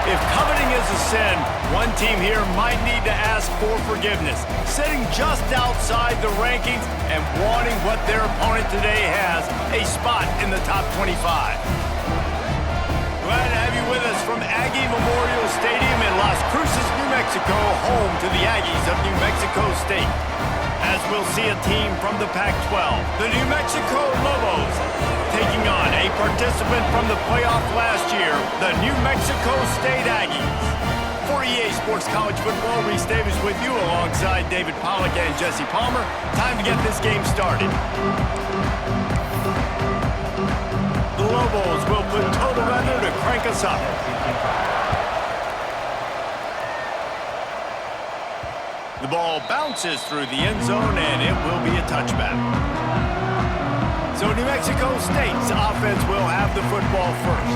If coveting is a sin, one team here might need to ask for forgiveness, sitting just outside the rankings and wanting what their opponent today has, a spot in the top 25. Glad to have you with us from Aggie Memorial Stadium in Las Cruces, New Mexico, home to the Aggies of New Mexico State. As we'll see a team from the Pac-12, the New Mexico Lobos, taking on a participant from the playoff last year, the New Mexico State Aggies. For EA Sports College Football, Reese Davis with you alongside David Pollack and Jesse Palmer. Time to get this game started. The Lobos will put total weather to crank us up. The ball bounces through the end zone, and it will be a touchback. So New Mexico State's offense will have the football first.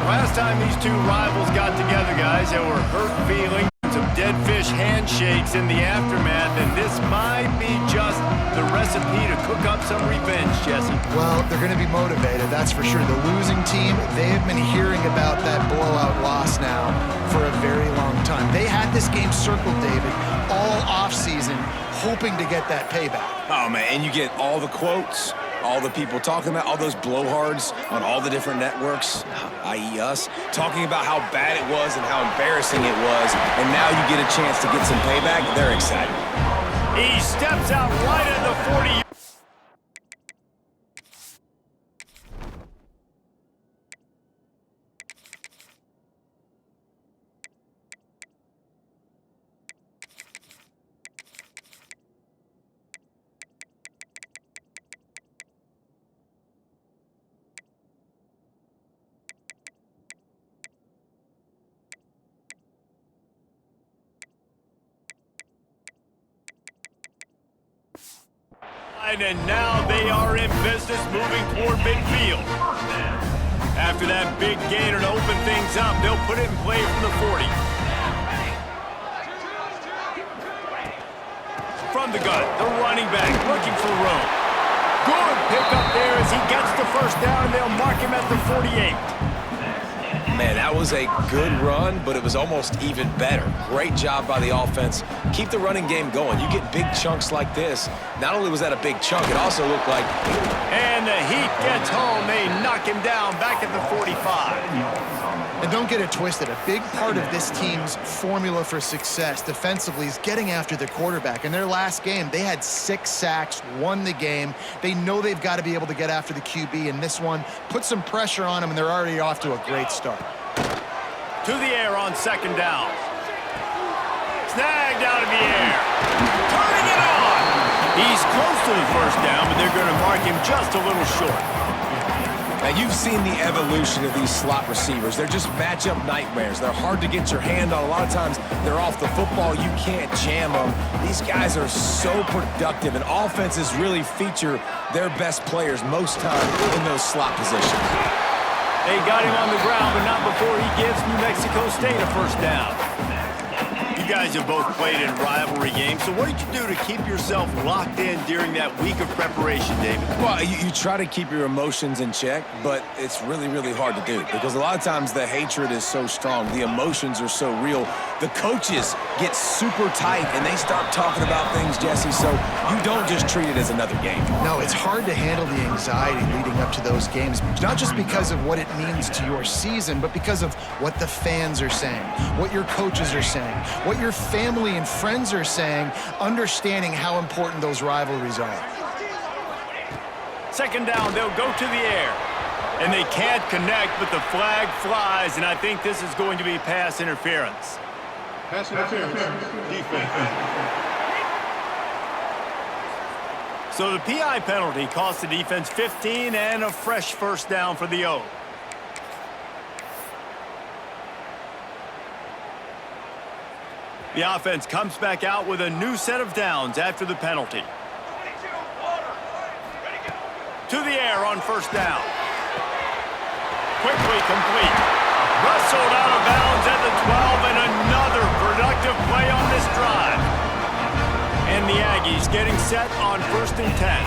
Last time these two rivals got together, guys, there were hurt feelings, some dead fish handshakes in the aftermath, and this might be just the recipe to cook up some revenge, Jesse. Well, they're going to be motivated, that's for sure. The losing team, they have been hearing about that blowout loss now for a very long time. They had this game circled, David, all offseason, hoping to get that payback. Oh, man, and you get all the quotes, all the people talking about, all those blowhards on all the different networks, i.e. us, talking about how bad it was and how embarrassing it was, and now you get a chance to get some payback. They're excited. He steps out right at the 40. And now they are in business moving toward midfield. After that big gainer to open things up, they'll put it in play from the 40. From the gun, the running back looking for room. Good pickup there as he gets the first down, and they'll mark him at the 48. Man, that was a good run, but it was almost even better. Great job by the offense. Keep the running game going. You get big chunks like this. Not only was that a big chunk, it also looked like... And the Heat gets home. They knock him down back at the 45. And don't get it twisted. A big part of this team's formula for success defensively is getting after the quarterback. In their last game, they had 6 sacks, won the game. They know they've got to be able to get after the QB, and this one put some pressure on them, and they're already off to a great start. To the air on second down. Snagged out of the air. Turning it on. He's close to the first down, but they're going to mark him just a little short. Now, you've seen the evolution of these slot receivers. They're just matchup nightmares. They're hard to get your hand on. A lot of times, they're off the football. You can't jam them. These guys are so productive, and offenses really feature their best players most time in those slot positions. They got him on the ground, but not before he gives New Mexico State a first down. You guys have both played in rivalry games, so what did you do to keep yourself locked in during that week of preparation, David? Well, you try to keep your emotions in check, but it's really, really hard to do because a lot of times the hatred is so strong. The emotions are so real. The coaches get super tight, and they start talking about things, Jesse, so you don't just treat it as another game. No, it's hard to handle the anxiety leading up to those games, not just because of what it means to your season, but because of what the fans are saying, what your coaches are saying, what your family and friends are saying, understanding how important those rivalries are. Second down, they'll go to the air. And they can't connect, but the flag flies, and I think this is going to be pass interference. Pass interference, defense. So the PI penalty cost the defense 15 and a fresh first down for the O. The offense comes back out with a new set of downs after the penalty. To the air on first down. Quickly complete. Wrestled out of bounds at the 12, and another productive play on this drive. And the Aggies getting set on 1st and 10.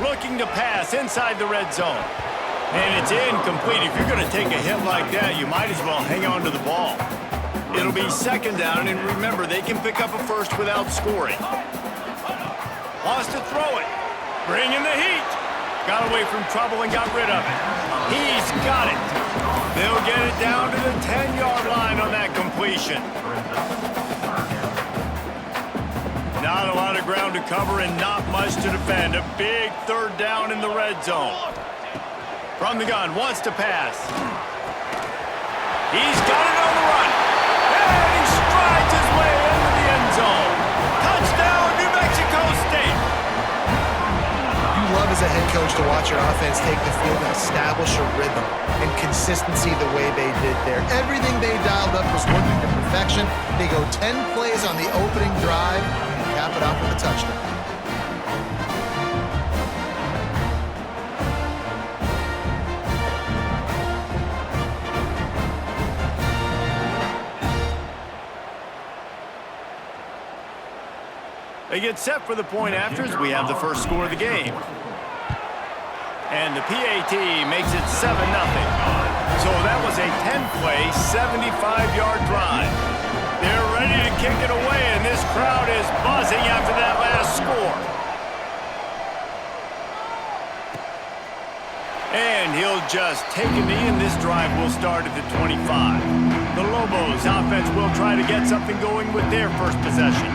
Looking to pass inside the red zone. And it's incomplete. If you're going to take a hit like that, you might as well hang on to the ball. It'll be second down, and remember, they can pick up a first without scoring. Wants to throw it. Bring in the heat. Got away from trouble and got rid of it. He's got it. They'll get it down to the 10-yard line on that completion. Not a lot of ground to cover and not much to defend. A big third down in the red zone. From the gun, wants to pass. He's got it on the run. And he strides his way into the end zone. Touchdown, New Mexico State. You love as a head coach to watch your offense take the field and establish a rhythm and consistency the way they did there. Everything they dialed up was working to perfection. They go 10 plays on the opening drive and cap it off with a touchdown. They get set for the point after as we have the first score of the game. And the PAT makes it 7-0. So that was a 10-play, 75-yard drive. They're ready to kick it away, and this crowd is buzzing after that last score. And he'll just take a knee, and this drive will start at the 25. The Lobos offense will try to get something going with their first possession.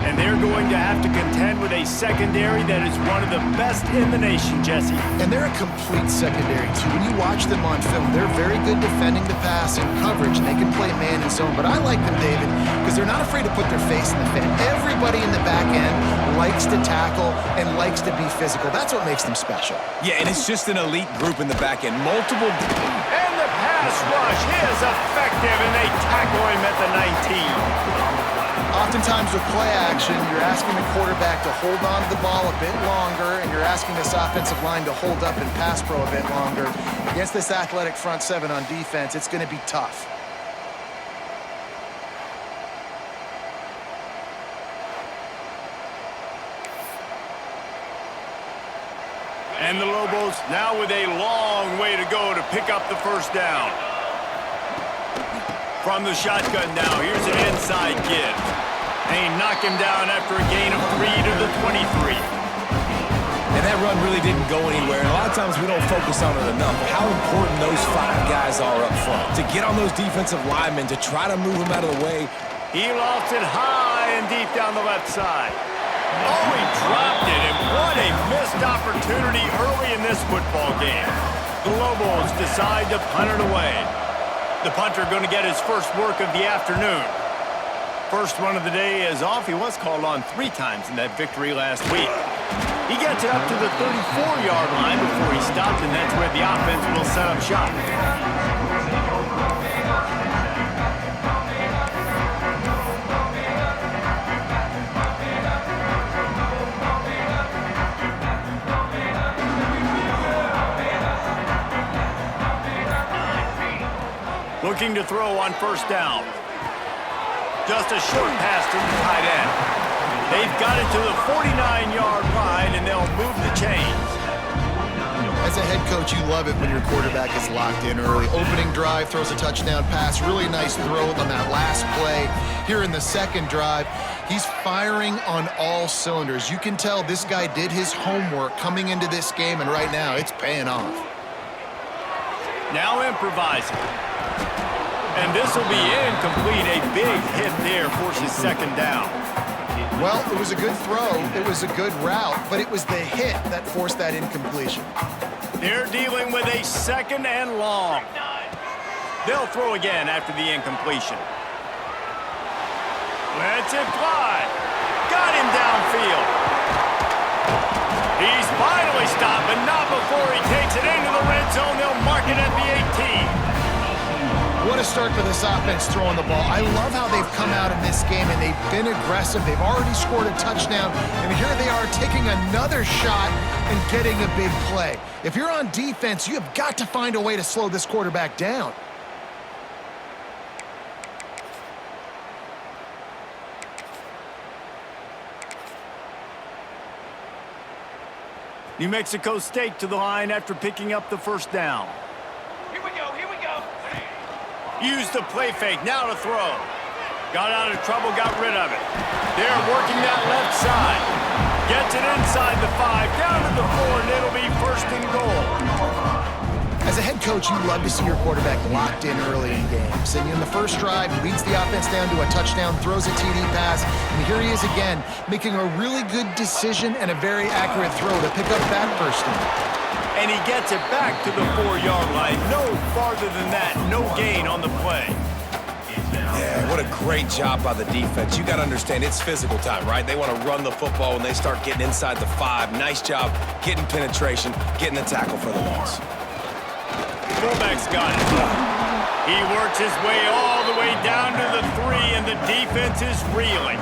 And they're going to have to contend with a secondary that is one of the best in the nation, Jesse. And they're a complete secondary, too. When you watch them on film, they're very good defending the pass and coverage, and they can play man and zone. But I like them, David, because they're not afraid to put their face in the fan. Everybody in the back end likes to tackle and likes to be physical. That's what makes them special. Yeah, and it's just an elite group in the back end. Multiple... And the pass rush is effective, and they tackle him at the 19. Oftentimes with play action, you're asking the quarterback to hold on to the ball a bit longer, and you're asking this offensive line to hold up and pass pro a bit longer. Against this athletic front seven on defense, it's going to be tough. And the Lobos now with a long way to go to pick up the first down. From the shotgun now, here's an inside give. They knock him down after a gain of 3 to the 23. And that run really didn't go anywhere. And a lot of times we don't focus on it enough. How important those 5 guys are up front. To get on those defensive linemen, to try to move them out of the way. He lofts it high and deep down the left side. Oh, he dropped it, and what a missed opportunity early in this football game. The Lobos decide to punt it away. The punter going to get his first work of the afternoon. First one of the day is off. He was called on 3 times in that victory last week. He gets it up to the 34-yard line before he stopped, and that's where the offense will set up shop. Looking to throw on first down. Just a short pass to the tight end. They've got it to the 49-yard line, and they'll move the chains. As a head coach, you love it when your quarterback is locked in early. Opening drive, throws a touchdown pass. Really nice throw on that last play. Here in the second drive, he's firing on all cylinders. You can tell this guy did his homework coming into this game, and right now it's paying off. Now improvising. And this will be incomplete. A big hit there forces second down. Well, it was a good throw. It was a good route, but it was the hit that forced that incompletion. They're dealing with a second and long. They'll throw again after the incompletion. Lets it fly. Got him downfield. He's finally stopped, but not before he takes it into the red zone. They'll mark it at the 18. What a start for this offense throwing the ball. I love how they've come out in this game, and they've been aggressive. They've already scored a touchdown, and here they are taking another shot and getting a big play. If you're on defense, you have got to find a way to slow this quarterback down. New Mexico State to the line after picking up the first down. Here we go, here we go. Used the play fake, now to throw. Got out of trouble, got rid of it. They're working that left side. Gets it inside the 5, down to the 4, and it'll be first and goal. As a head coach, you love to see your quarterback locked in early in games. And in the first drive, he leads the offense down to a touchdown, throws a TD pass, and here he is again, making a really good decision and a very accurate throw to pick up that first down. And he gets it back to the 4-yard line. No farther than that, no gain on the play. Yeah, what a great job by the defense. You got to understand, it's physical time, right? They want to run the football when they start getting inside the 5. Nice job getting penetration, getting the tackle for the loss. Fullback's got it. He works his way all the way down to the 3, and the defense is reeling.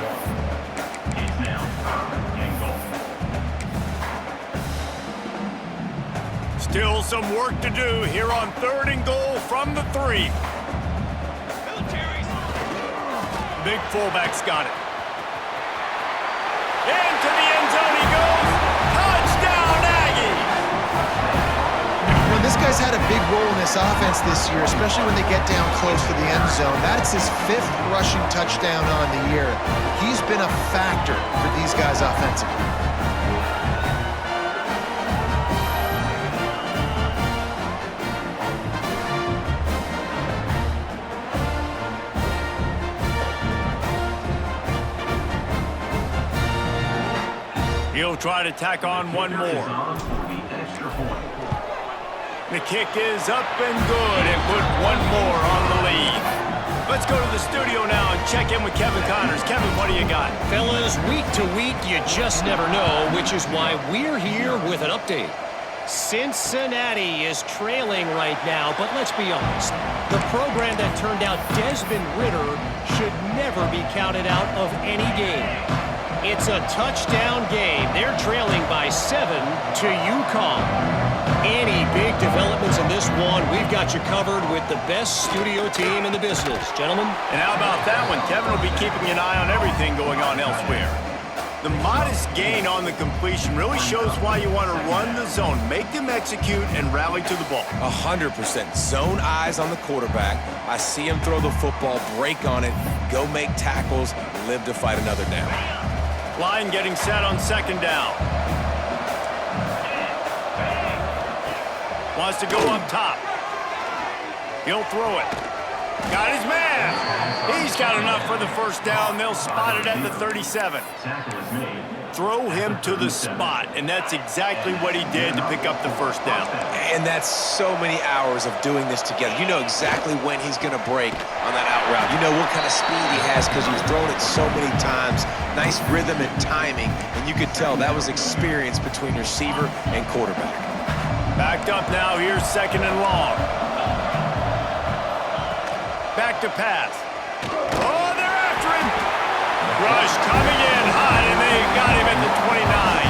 Still some work to do here on 3rd and goal from the 3. Big fullback's got it. Into the end zone he goes. Touchdown, Aggie! Well, this guy's had a big role in this offense this year, especially when they get down close to the end zone. That's his 5th rushing touchdown on the year. He's been a factor for these guys offensively. He'll try to tack on one more. The kick is up and good and put one more on the lead. Let's go to the studio now and check in with Kevin Connors. Kevin, what do you got? Fellas, week to week, you just never know, which is why we're here with an update. Cincinnati is trailing right now, but let's be honest. The program that turned out Desmond Ridder should never be counted out of any game. It's a touchdown game. They're trailing by 7 to UConn. Any big developments in this one, we've got you covered with the best studio team in the business. Gentlemen? And how about that one? Kevin will be keeping an eye on everything going on elsewhere. The modest gain on the completion really shows why you want to run the zone, make them execute, and rally to the ball. 100%. Zone eyes on the quarterback. I see him throw the football, break on it, go make tackles, live to fight another down. Line getting set on 2nd down. Wants to go up top. He'll throw it. Got his man. He's got enough for the first down. They'll spot it at the 37. Throw him to the spot, and that's exactly what he did to pick up the first down. And that's so many hours of doing this together. You know exactly when he's going to break on that out route. You know what kind of speed he has because he's thrown it so many times. Nice rhythm and timing, and you could tell that was experience between receiver and quarterback. Backed up now. Here's 2nd and long. Back to pass. Oh, they're after him. Rush coming in hot, and they got him at the 29.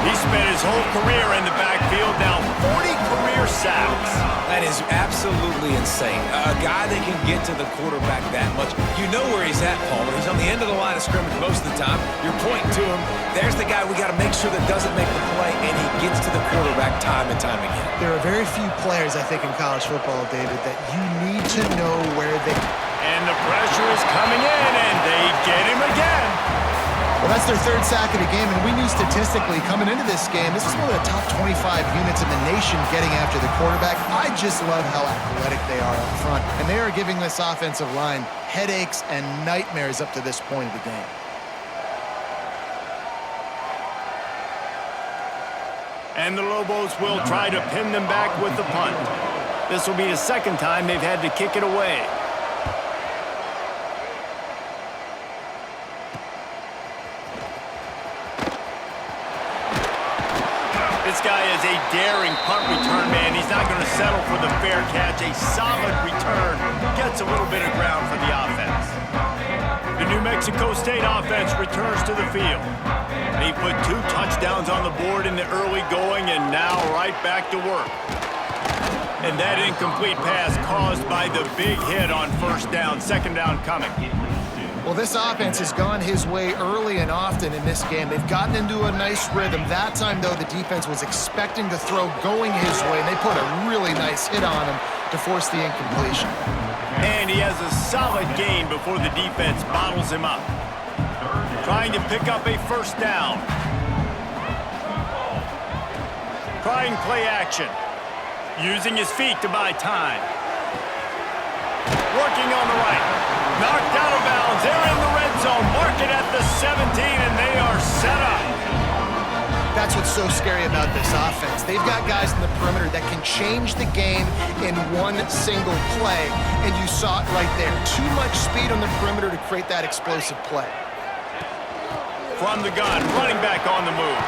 He spent his whole career in the backfield, now 40 career sacks. That is absolutely insane. A guy that can get to the quarterback that much. You know where he's at, Palmer. He's on the end of the line of scrimmage most of the time. You're pointing to him. There's the guy we got to make sure that doesn't make the play, and he gets to the quarterback time and time again. There are very few players, I think, in college football, David, that you need to know where they... And the pressure is coming in, and they get him again. Well, that's their 3rd sack of the game, and we knew statistically coming into this game, this is one of the top 25 units in the nation getting after the quarterback. I just love how athletic they are up front, and they are giving this offensive line headaches and nightmares up to this point of the game. And the Lobos will try to pin them back with the punt. This will be the 2nd time they've had to kick it away. This guy is a daring punt return man. He's not going to settle for the fair catch. A solid return. Gets a little bit of ground for the offense. The New Mexico State offense returns to the field. They put 2 touchdowns on the board in the early going, and now right back to work. And that incomplete pass caused by the big hit on 1st down. 2nd down coming. Well, this offense has gone his way early and often in this game. They've gotten into a nice rhythm. That time, though, the defense was expecting to throw going his way, and they put a really nice hit on him to force the incompletion. And he has a solid gain before the defense bottles him up. Trying to pick up a first down. Trying play action. Using his feet to buy time. Working on the right. Knocked out of bounds. They're in the red zone. Mark it at the 17, and they are set up. That's what's so scary about this offense. They've got guys in the perimeter that can change the game in one single play, and you saw it right there. Too much speed on the perimeter to create that explosive play. From the gun, running back on the move.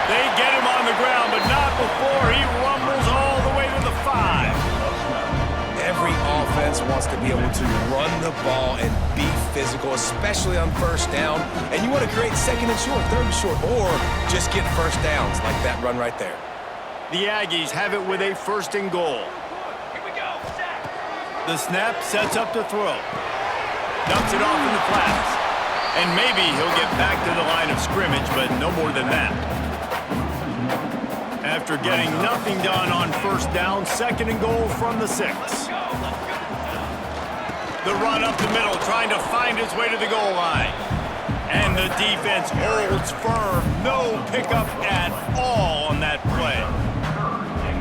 They get him on the ground, but not before he rumbles all the way to the 5. Every offense wants to be able to run the ball and be physical, especially on first down. And you want to create second and short, third and short, or just get first downs like that run right there. The Aggies have it with a first and goal. Here we go. Sack. The snap sets up the throw. Dumps it off in the flats. And maybe he'll get back to the line of scrimmage, but no more than that. After getting nothing done on first down, second and goal from the 6. The run up the middle, trying to find his way to the goal line. And the defense holds firm. No pickup at all on that play.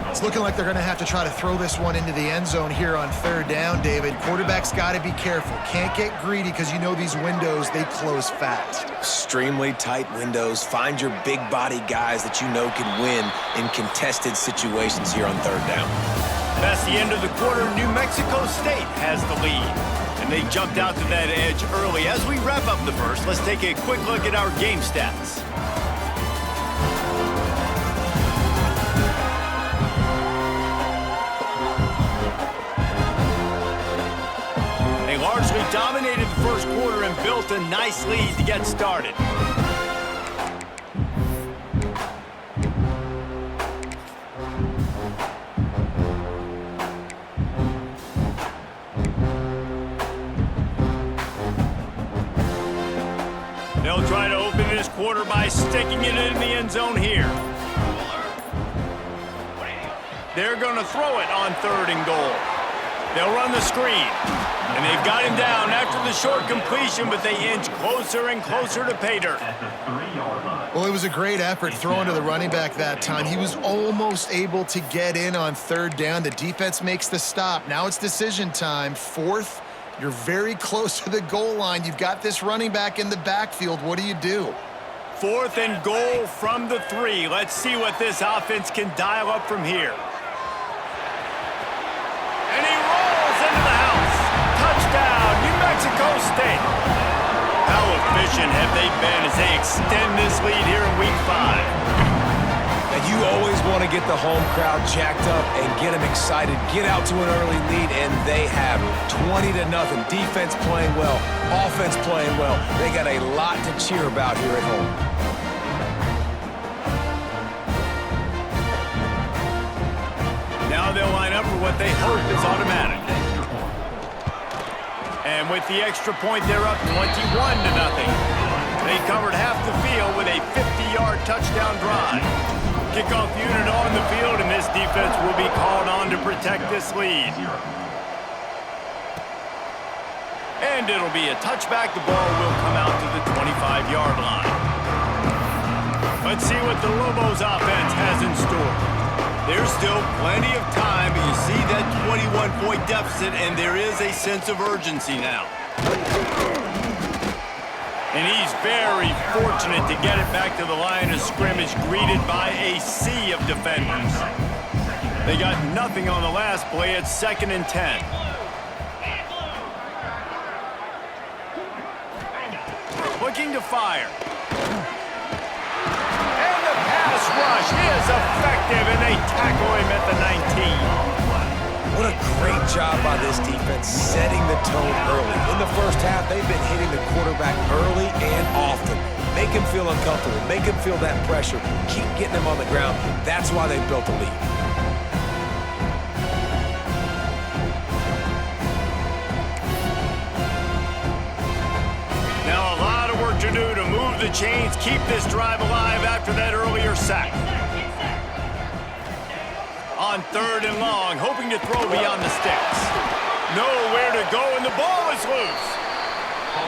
It's looking like they're going to have to try to throw this one into the end zone here on third down, David. Quarterback's got to be careful. Can't get greedy because you know these windows, they close fast. Extremely tight windows. Find your big body guys that you know can win in contested situations here on third down. That's the end of the quarter. New Mexico State has the lead. And they jumped out to that edge early. As we wrap up the first, let's take a quick look at our game stats. They largely dominated the first quarter and built a nice lead to get started. They'll try to open this quarter by sticking it in the end zone here. They're going to throw it on third and goal. They'll run the screen. And they've got him down after the short completion, but they inch closer and closer to pay dirt. Well, it was a great effort throwing to the running back that time. He was almost able to get in on third down. The defense makes the stop. Now it's decision time. Fourth, you're very close to the goal line. You've got this running back in the backfield. What do you do? Fourth and goal from the 3. Let's see what this offense can dial up from here. And he rolls into the house. Touchdown, New Mexico State. How efficient have they been as they extend this lead here in Week 5? And you always want to get the home crowd jacked up and get them excited. Get out to an early lead, and they have 20-0. Defense playing well, offense playing well. They got a lot to cheer about here at home. Now they'll line up for what they hope is automatic. And with the extra point, they're up 21-0. They covered half the field with a 50-yard touchdown drive. Kickoff unit on the field, and this defense will be called on to protect this lead. And it'll be a touchback. The ball will come out to the 25-yard line. Let's see what the Lobos offense has in store. There's still plenty of time, but you see that 21-point deficit, and there is a sense of urgency now. And he's very fortunate to get it back to the line of scrimmage, greeted by a sea of defenders. They got nothing on the last play. It's 2nd and 10. Looking to fire. And the pass rush is effective, and they tackle him at the 19. What a great job by this defense setting the tone early. In the first half, they've been hitting the quarterback early and often. Make him feel uncomfortable. Make him feel that pressure. Keep getting him on the ground. That's why they've built a lead. chains keep this drive alive after that earlier sack. On 3rd and long, hoping to throw beyond the sticks. Nowhere to go, and the ball is loose.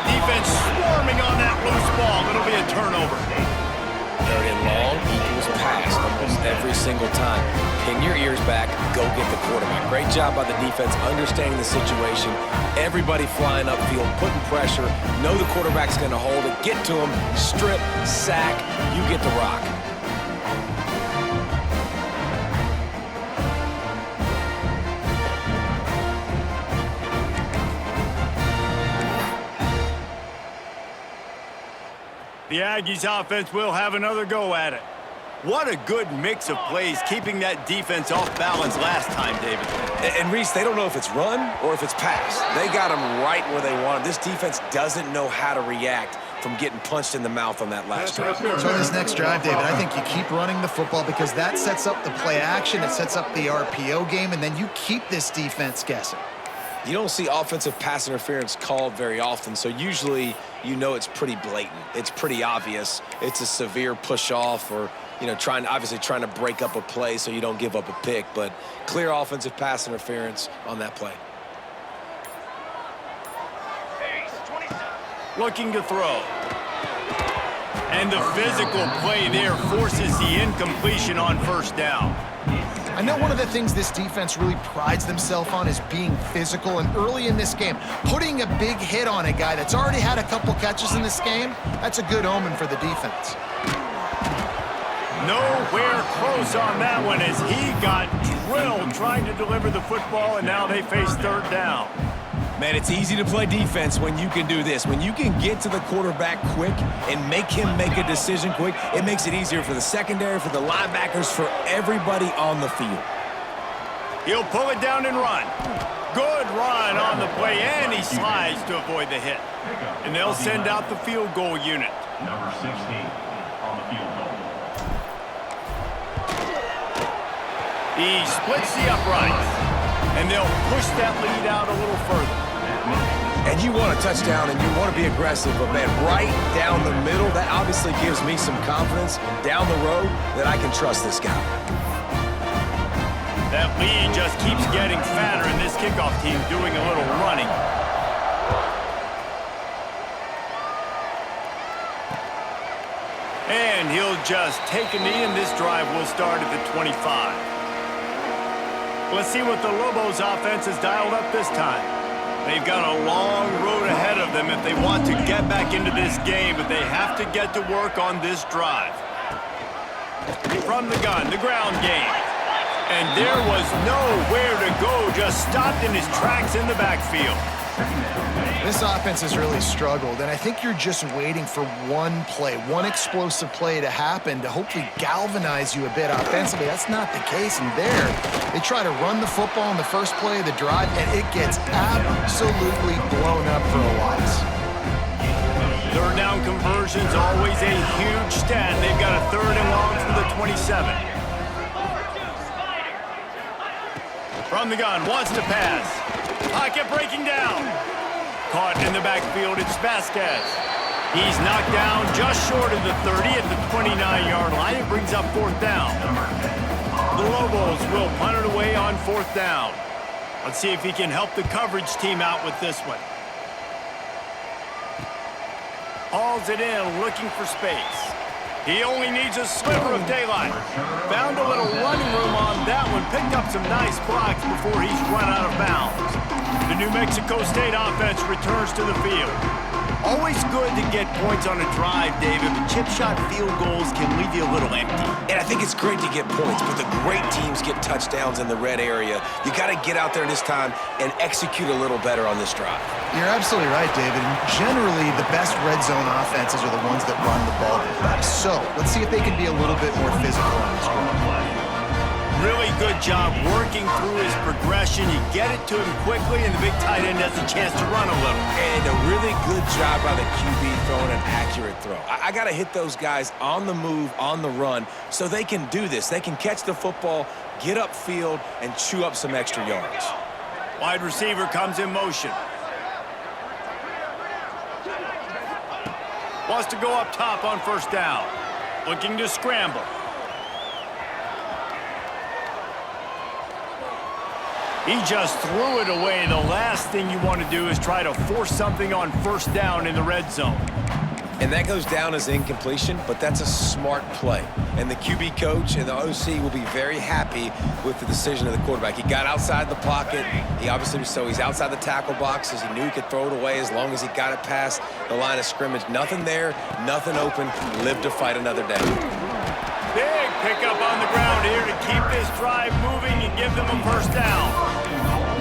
Defense swarming on that loose ball. It'll be a turnover. 3rd and long equals pass almost every single time. Pin your ears back, go get the quarterback. Great job by the defense understanding the situation. Everybody flying upfield, putting pressure. Know the quarterback's going to hold it. Get to him, strip, sack, you get the rock. The Aggies offense will have another go at it. What a good mix of plays, keeping that defense off balance last time, David. And Reese, they don't know if it's run or if it's pass. They got them right where they want them. This defense doesn't know how to react from getting punched in the mouth on that last drive. So this next drive, David, I think you keep running the football because that sets up the play action, it sets up the RPO game, and then you keep this defense guessing. You don't see offensive pass interference called very often, so usually you know it's pretty blatant. It's pretty obvious. It's a severe push-off or, you know, obviously trying to break up a play so you don't give up a pick, but clear offensive pass interference on that play. Looking to throw. And the physical play there forces the incompletion on 1st down. I know one of the things this defense really prides themselves on is being physical, and early in this game, putting a big hit on a guy that's already had a couple catches in this game, that's a good omen for the defense. Nowhere close on that one as he got drilled trying to deliver the football, and now they face 3rd down. Man, it's easy to play defense when you can do this. When you can get to the quarterback quick and make him make a decision quick, it makes it easier for the secondary, for the linebackers, for everybody on the field. He'll pull it down and run. Good run on the play, and he slides to avoid the hit. And they'll send out the field goal unit. Number 16 on the field goal. He splits the uprights, and they'll push that lead out a little further. And you want a touchdown and you want to be aggressive, but man, right down the middle, that obviously gives me some confidence down the road that I can trust this guy. That lead just keeps getting fatter, and this kickoff team doing a little running. And he'll just take a knee, and this drive will start at the 25. Let's see what the Lobos offense has dialed up this time. They've got a long road ahead of them if they want to get back into this game, but they have to get to work on this drive. From the gun, the ground game. And there was nowhere to go, just stopped in his tracks in the backfield. This offense has really struggled, and I think you're just waiting for one play, one explosive play to happen to hopefully galvanize you a bit offensively. That's not the case, and there, they try to run the football in the first play of the drive, and it gets absolutely blown up for a loss. 3rd down conversion's always a huge stat. They've got a 3rd and long from the 27. From the gun, wants to pass. Pocket breaking down. Caught in the backfield, it's Vasquez. He's knocked down just short of the 30 at the 29-yard line. It brings up 4th down. The Lobos will punt it away on 4th down. Let's see if he can help the coverage team out with this one. Hauls it in, looking for space. He only needs a sliver of daylight. Found a little running room on that one. Picked up some nice blocks before he's run out of bounds. The New Mexico State offense returns to the field. Always good to get points on a drive, David, but chip shot field goals can leave you a little empty. And I think it's great to get points, but the great teams get touchdowns in the red area. You got to get out there this time and execute a little better on this drive. You're absolutely right, David. Generally, the best red zone offenses are the ones that run the ball the best. So let's see if they can be a little bit more physical on this drive. Really good job working through his progression. You get it to him quickly, and the big tight end has a chance to run a little. And a really good job by the QB throwing an accurate throw. I got to hit those guys on the move, on the run, so they can do this. They can catch the football, get upfield, and chew up some extra yards. Wide receiver comes in motion. Wants to go up top on first down. Looking to scramble. He just threw it away. The last thing you want to do is try to force something on first down in the red zone. And that goes down as incompletion, but that's a smart play. And the QB coach and the OC will be very happy with the decision of the quarterback. He got outside the pocket. He obviously was he's outside the tackle boxes. He knew he could throw it away as long as he got it past the line of scrimmage. Nothing there, nothing open. Live to fight another day. Big pickup on the ground here to keep this drive moving and give them a first down.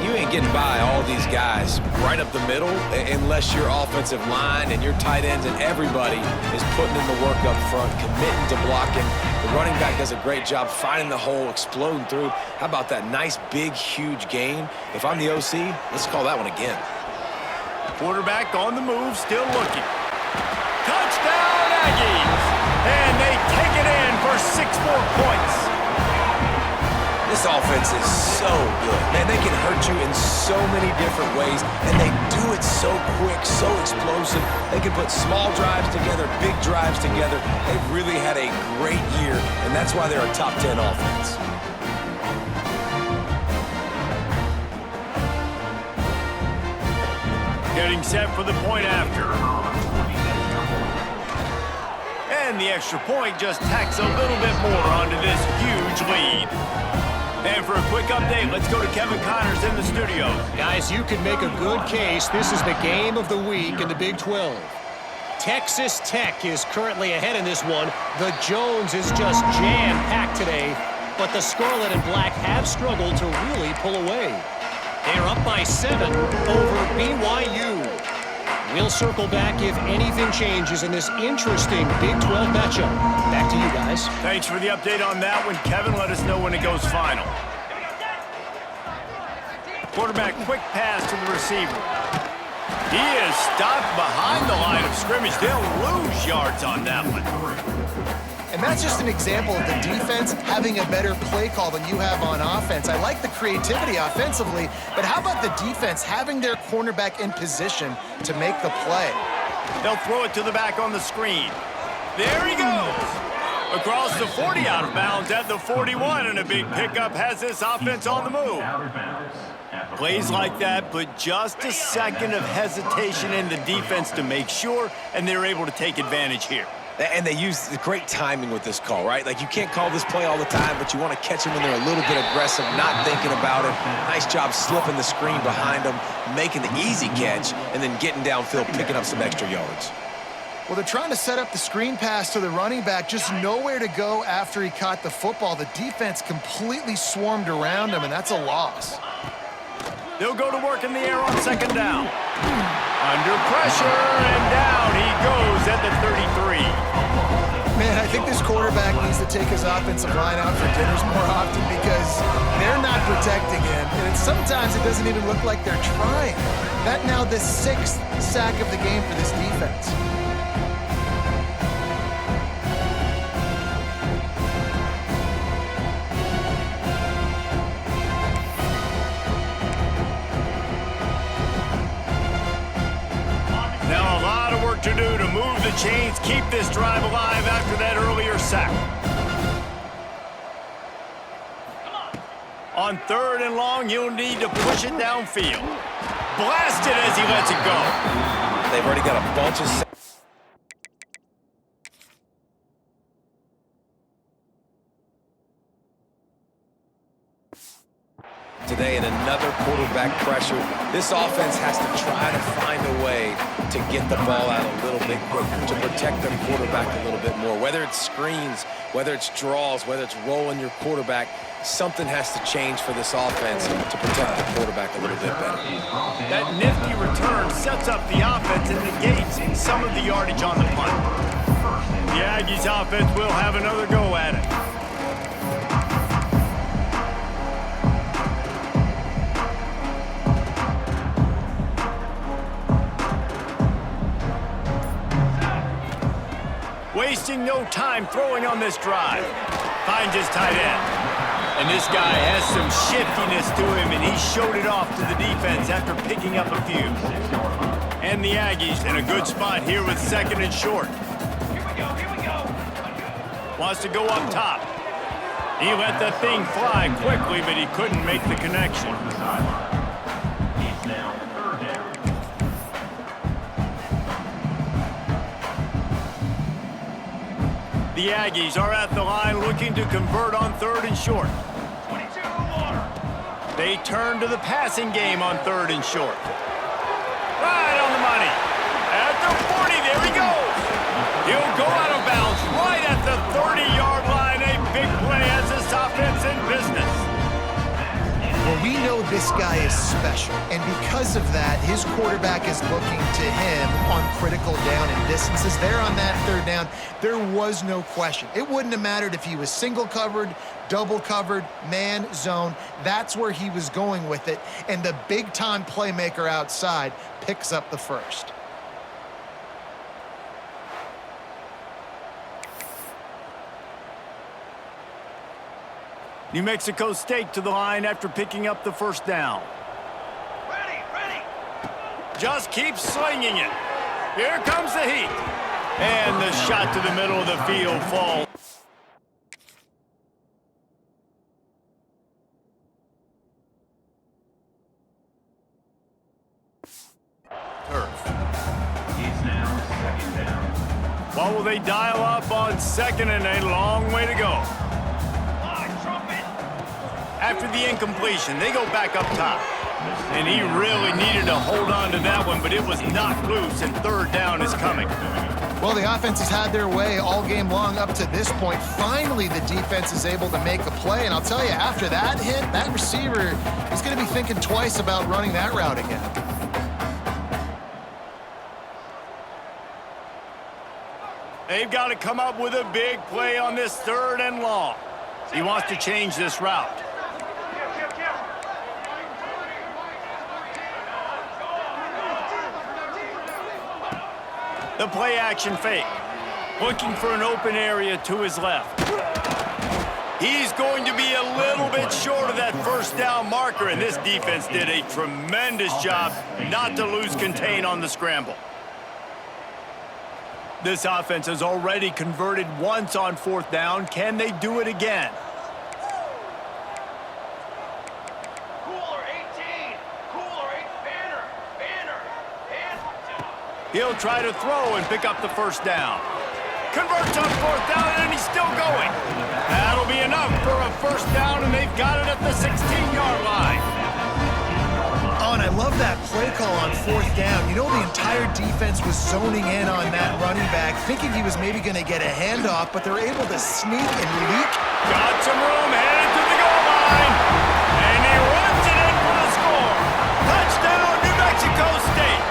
You ain't getting by all these guys right up the middle unless your offensive line and your tight ends and everybody is putting in the work up front, committing to blocking. The running back does a great job finding the hole, exploding through. How about that nice, big, huge gain? If I'm the OC, let's call that one again. Quarterback on the move, still looking. Touchdown, Aggies! And they take it in for 6 more points. This offense is so good. Man, they can hurt you in so many different ways, and they do it so quick, so explosive. They can put small drives together, big drives together. They've really had a great year, and that's why they're a top 10 offense. Getting set for the point after. And the extra point just tacks a little bit more onto this huge lead. And for a quick update, let's go to Kevin Connors in the studio. Guys, you could make a good case. This is the game of the week in the Big 12. Texas Tech is currently ahead in this one. The Jones is just jam-packed today, but the Scarlet and Black have struggled to really pull away. They're up by 7 over BYU. We'll circle back if anything changes in this interesting Big 12 matchup. Back to you guys. Thanks for the update on that one, Kevin. Let us know when it goes final. Quarterback, quick pass to the receiver. He is stopped behind the line of scrimmage. They'll lose yards on that one. And that's just an example of the defense having a better play call than you have on offense. I like the creativity offensively, but how about the defense having their cornerback in position to make the play? They'll throw it to the back on the screen. There he goes. Across the 40, out of bounds at the 41, and a big pickup has this offense on the move. Plays like that, but just a second of hesitation in the defense to make sure, and they're able to take advantage here. And they use the great timing with this call, right? Like, you can't call this play all the time, but you want to catch them when they're a little bit aggressive, not thinking about it. Nice job slipping the screen behind them, making the easy catch, and then getting downfield, picking up some extra yards. Well, they're trying to set up the screen pass to the running back, just nowhere to go after he caught the football. The defense completely swarmed around him, and that's a loss. They'll go to work in the air on second down. Under pressure, and down he goes at the 33. Man, I think this quarterback needs to take his offensive line out for dinners more often because they're not protecting him. And sometimes it doesn't even look like they're trying. That now the 6th sack of the game for this defense. To do to move the chains, keep this drive alive after that earlier sack. On 3rd and long, he'll need to push it downfield. Blast it as he lets it go. They've already got a bunch of... today and another quarterback pressure. This offense has to try to find a way to get the ball out a little bit quicker, to protect their quarterback a little bit more. Whether it's screens, whether it's draws, whether it's rolling your quarterback, something has to change for this offense to protect the quarterback a little bit better. That nifty return sets up the offense and negates some of the yardage on the punt. The Aggies offense will have another go at it. Wasting no time throwing on this drive. Finds his tight end. And this guy has some shiftiness to him, and he showed it off to the defense after picking up a few. And the Aggies in a good spot here with 2nd and short. Here we go, here we go. Wants to go up top. He let that thing fly quickly, but he couldn't make the connection. It's now 3rd down. The Aggies are at the line looking to convert on 3rd and short. 22 water. They turn to the passing game on 3rd and short. Right on the money. At the 40, there he goes. He'll go out of bounds right at the 30-yard line. A big play as this offense in business. Well, we know this guy is special, and because of that, his quarterback is looking to him on critical down and distances. There on that 3rd down, there was no question. It wouldn't have mattered if he was single covered, double covered, man, zone. That's where he was going with it, and the big-time playmaker outside picks up the first. New Mexico State to the line after picking up the 1st down. Ready, ready. Just keep slinging it. Here comes the heat. And the shot to the middle of the field falls. Turf. It's now 2nd down. What will they dial up on 2nd and a long way to go? After the incompletion, they go back up top. And he really needed to hold on to that one, but it was knocked loose, and 3rd down is coming. Well, the offense has had their way all game long up to this point. Finally, the defense is able to make a play, and I'll tell you, after that hit, that receiver is going to be thinking twice about running that route again. They've got to come up with a big play on this 3rd and long. He wants to change this route. The play action fake. Looking for an open area to his left. He's going to be a little bit short of that 1st down marker, and this defense did a tremendous job not to lose contain on the scramble. This offense has already converted once on 4th down. Can they do it again? Cooler 18. Cooler 8. Banner. Banner. He'll try to throw and pick up the 1st down. Converts on 4th down, and he's still going. That'll be enough for a 1st down, and they've got it at the 16-yard line. Oh, and I love that play call on 4th down. You know, the entire defense was zoning in on that running back, thinking he was maybe going to get a handoff, but they're able to sneak and leak. Got some room, headed to the goal line. And he runs it in for the score. Touchdown, New Mexico State.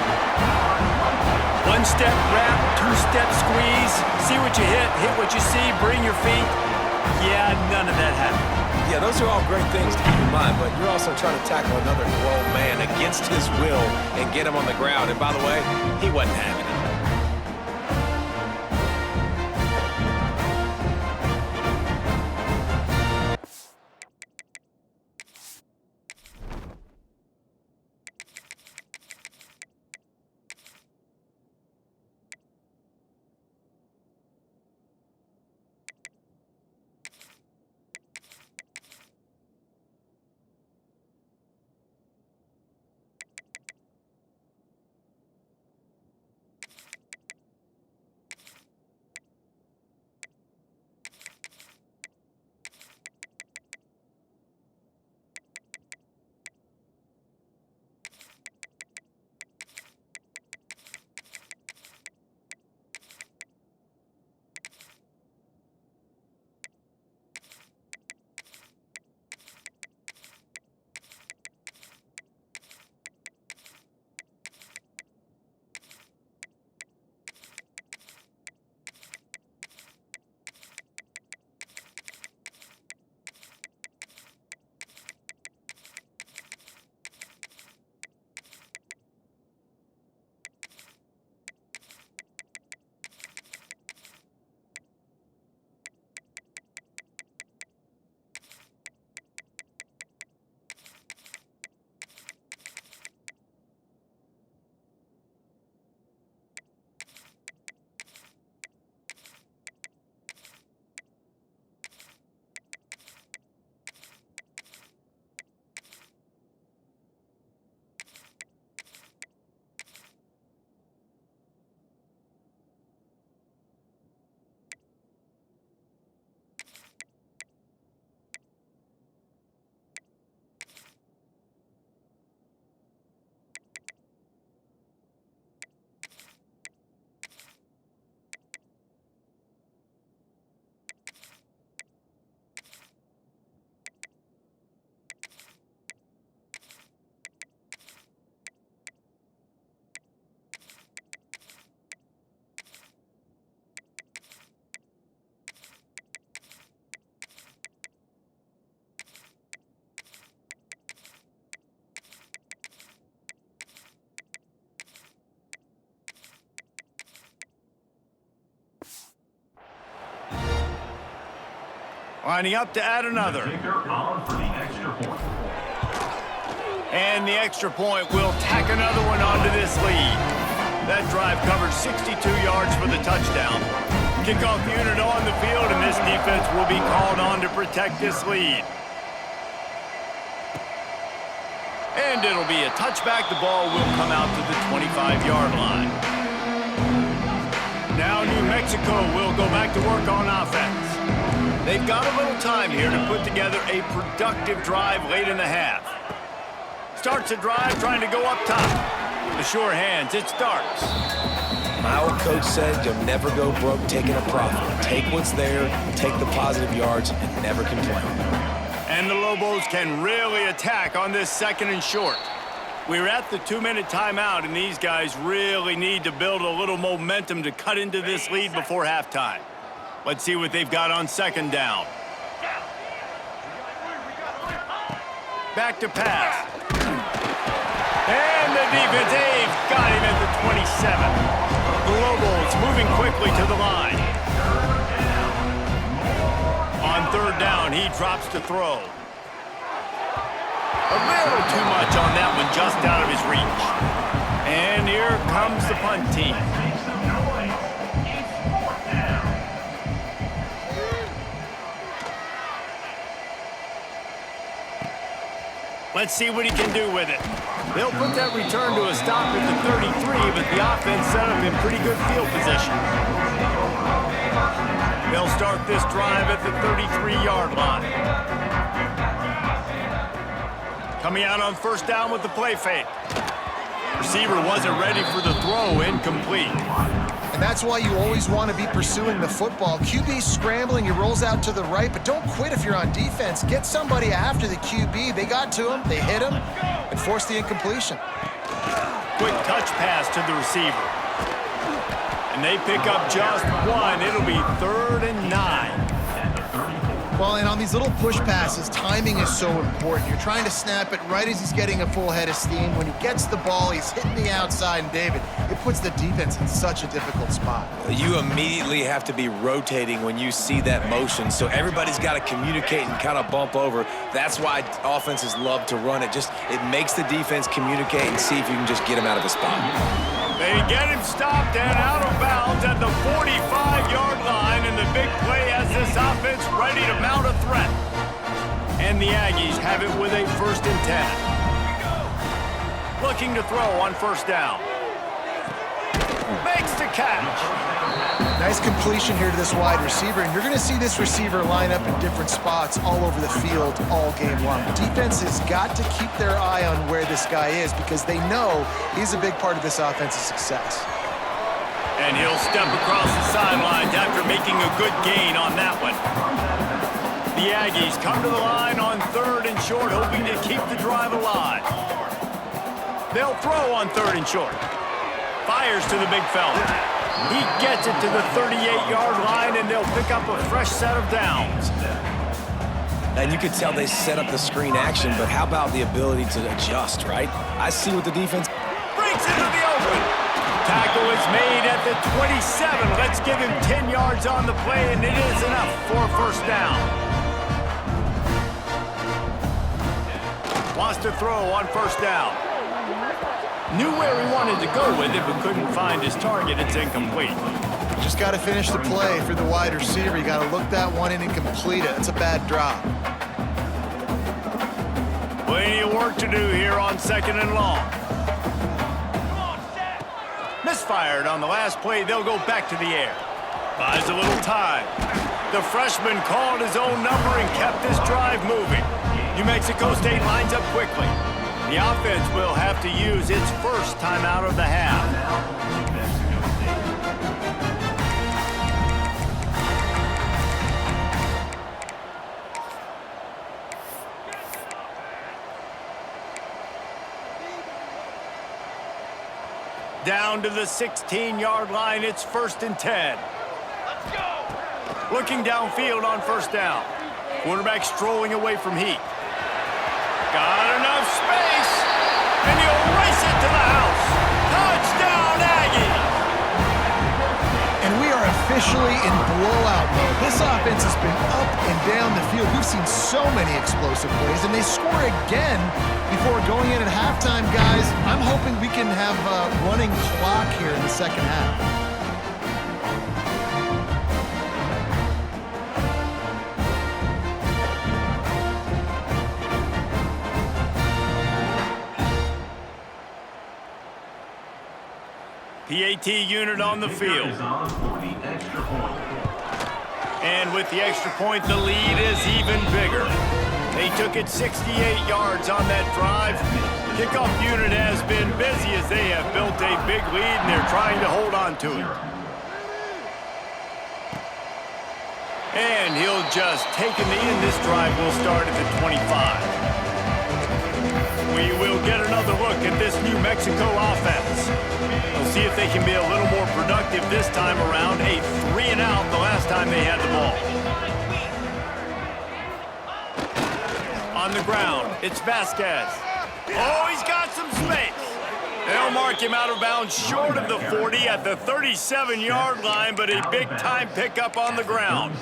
1-step wrap, 2-step squeeze. See what you hit what you see, bring your feet. Yeah, none of that happened. Yeah, those are all great things to keep in mind, but you're also trying to tackle another grown man against his will and get him on the ground. And by the way, he wasn't having it. Lining up to add another. Kicker on for the extra point. And the extra point will tack another one onto this lead. That drive covered 62 yards for the touchdown. Kickoff unit on the field, and this defense will be called on to protect this lead. And it'll be a touchback. The ball will come out to the 25-yard line. Now New Mexico will go back to work on offense. They've got a little time here to put together a productive drive late in the half. Starts the drive trying to go up top. The sure hands, it starts. My old coach said you'll never go broke taking a profit. Take what's there, take the positive yards, and never complain. And the Lobos can really attack on this 2nd and short. We're at the 2-minute timeout, and these guys really need to build a little momentum to cut into this lead before halftime. Let's see what they've got on 2nd down. Back to pass. And the defense, they've got him at the 27. The Lobos moving quickly to the line. On 3rd down, he drops to throw. A little too much on that one, just out of his reach. And here comes the punt team. Make some noise. It's 4th down. Let's see what he can do with it. They'll put that return to a stop at the 33, but the offense set up in pretty good field position. They'll start this drive at the 33-yard line. Coming out on 1st down with the play fake. Receiver wasn't ready for the throw, incomplete. And that's why you always want to be pursuing the football. QB's scrambling, he rolls out to the right, but don't quit if you're on defense. Get somebody after the QB. They got to him, they hit him, and forced the incompletion. Quick touch pass to the receiver. And they pick up just one. It'll be 3rd and 9. Well, and on these little push passes, timing is so important. You're trying to snap it right as he's getting a full head of steam. When he gets the ball, he's hitting the outside, and David, it puts the defense in such a difficult spot. You immediately have to be rotating when you see that motion, so everybody's got to communicate and kind of bump over. That's why offenses love to run it. It makes the defense communicate and see if you can just get him out of the spot. They get him stopped and out of bounds at the 45-yard line, and the big play has this offense ready to mount a threat. And the Aggies have it with a 1st and 10. Looking to throw on 1st down. Makes the catch. Nice completion here to this wide receiver, and you're going to see this receiver line up in different spots all over the field all game long. The defense has got to keep their eye on where this guy is because they know he's a big part of this offense's success. And he'll step across the sidelines after making a good gain on that one. The Aggies come to the line on 3rd and short, hoping to keep the drive alive. They'll throw on 3rd and short. Fires to the big fella. He gets it to the 38-yard line, and they'll pick up a fresh set of downs. And you could tell they set up the screen action, but how about the ability to adjust, right? I see what the defense Breaks into the open. Tackle is made at the 27. Let's give him 10 yards on the play, and it is enough for a 1st down. Wants to throw on 1st down. Knew where he wanted to go with it, but couldn't find his target. It's incomplete. Just got to finish the play for the wide receiver. You got to look that one in and complete it. It's a bad drop. Plenty of work to do here on 2nd and long. Misfired on the last play. They'll go back to the air. Buys a little time. The freshman called his own number and kept this drive moving. New Mexico State lines up quickly. The offense will have to use its 1st timeout of the half. Down to the 16-yard line, it's 1st and 10. Let's go! Looking downfield on 1st down. Quarterback strolling away from heat. Got enough space, and he'll race it to the house. Touchdown, Aggie! And we are officially in blowout mode. This offense has been up and down the field. We've seen so many explosive plays, and they score again before going in at halftime, guys. I'm hoping we can have a running clock here in the second half. PAT unit on the field. Is on for the extra point. And with the extra point, the lead is even bigger. They took it 68 yards on that drive. Kickoff unit has been busy as they have built a big lead, and they're trying to hold on to it. And he'll just take in the end. This drive will start at the 25. We will get another look at this New Mexico offense. We'll see if they can be a little more productive this time around. A 3-and-out the last time they had the ball. On the ground, it's Vasquez. Oh, he's got some space. They'll mark him out of bounds short of the 40 at the 37-yard line, but a big-time pickup on the ground.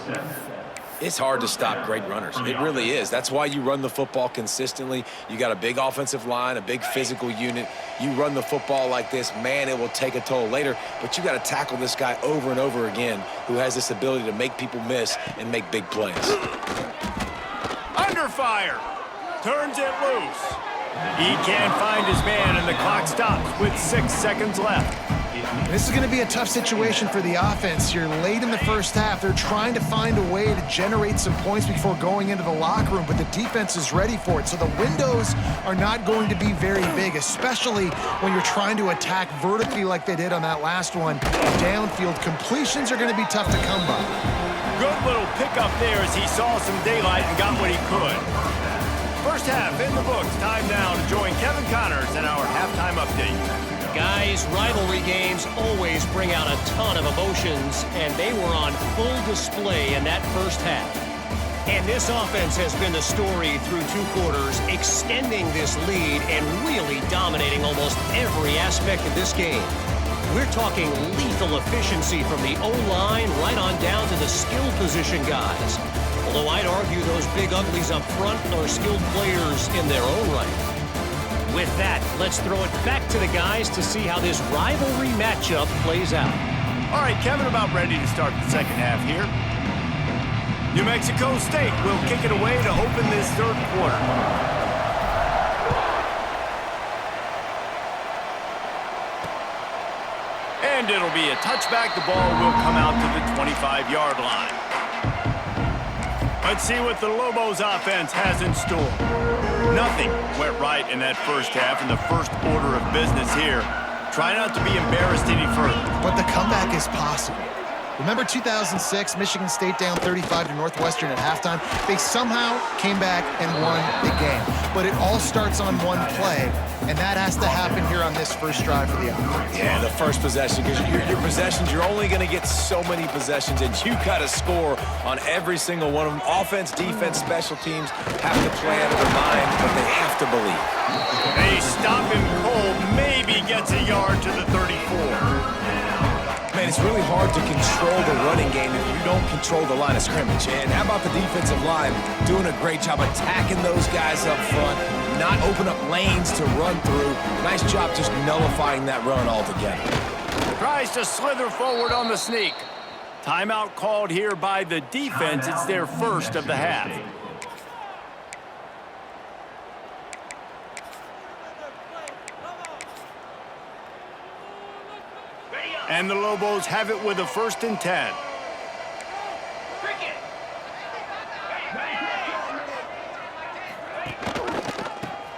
It's hard to stop great runners. It really is. That's why you run the football consistently. You got a big offensive line, a big physical unit. You run the football like this, man, it will take a toll later. But you got to tackle this guy over and over again who has this ability to make people miss and make big plays. Under fire. Turns it loose. He can't find his man, and the clock stops with 6 seconds left. This is going to be a tough situation for the offense here. Late in the first half, they're trying to find a way to generate some points before going into the locker room, but the defense is ready for it. So the windows are not going to be very big, especially when you're trying to attack vertically like they did on that last one. Downfield completions are going to be tough to come by. Good little pickup there as he saw some daylight and got what he could. First half in the books. Time now to join Kevin Connors in our halftime update. Guys, rivalry games always bring out a ton of emotions, and they were on full display in that first half. And this offense has been the story through 2 quarters, extending this lead and really dominating almost every aspect of this game. We're talking lethal efficiency from the O-line right on down to the skill position guys. Although I'd argue those big uglies up front are skilled players in their own right. With that, let's throw it back to the guys to see how this rivalry matchup plays out. All right, Kevin, about ready to start the second half here. New Mexico State will kick it away to open this third quarter. And it'll be a touchback. The ball will come out to the 25-yard line. Let's see what the Lobos offense has in store. Nothing went right in that first half, and the first order of business here. Try not to be embarrassed any further. But the comeback is possible. Remember 2006, Michigan State down 35 to Northwestern at halftime? They somehow came back and won the game. But it all starts on one play, and that has to happen here on this first drive for the offense. Yeah, the first possession, because your possessions, you're only going to get so many possessions, and you got to score on every single one of them. Offense, defense, special teams have to play out of their mind, but they have to believe. They stop him cold, maybe gets a yard to the 34. Man, it's really hard to control the running game if you don't control the line of scrimmage. And how about the defensive line doing a great job attacking those guys up front, not open up lanes to run through. Nice job just nullifying that run altogether. Tries to slither forward on the sneak. Timeout called here by the defense. It's their first of the half. And the Lobos have it with a 1st and 10.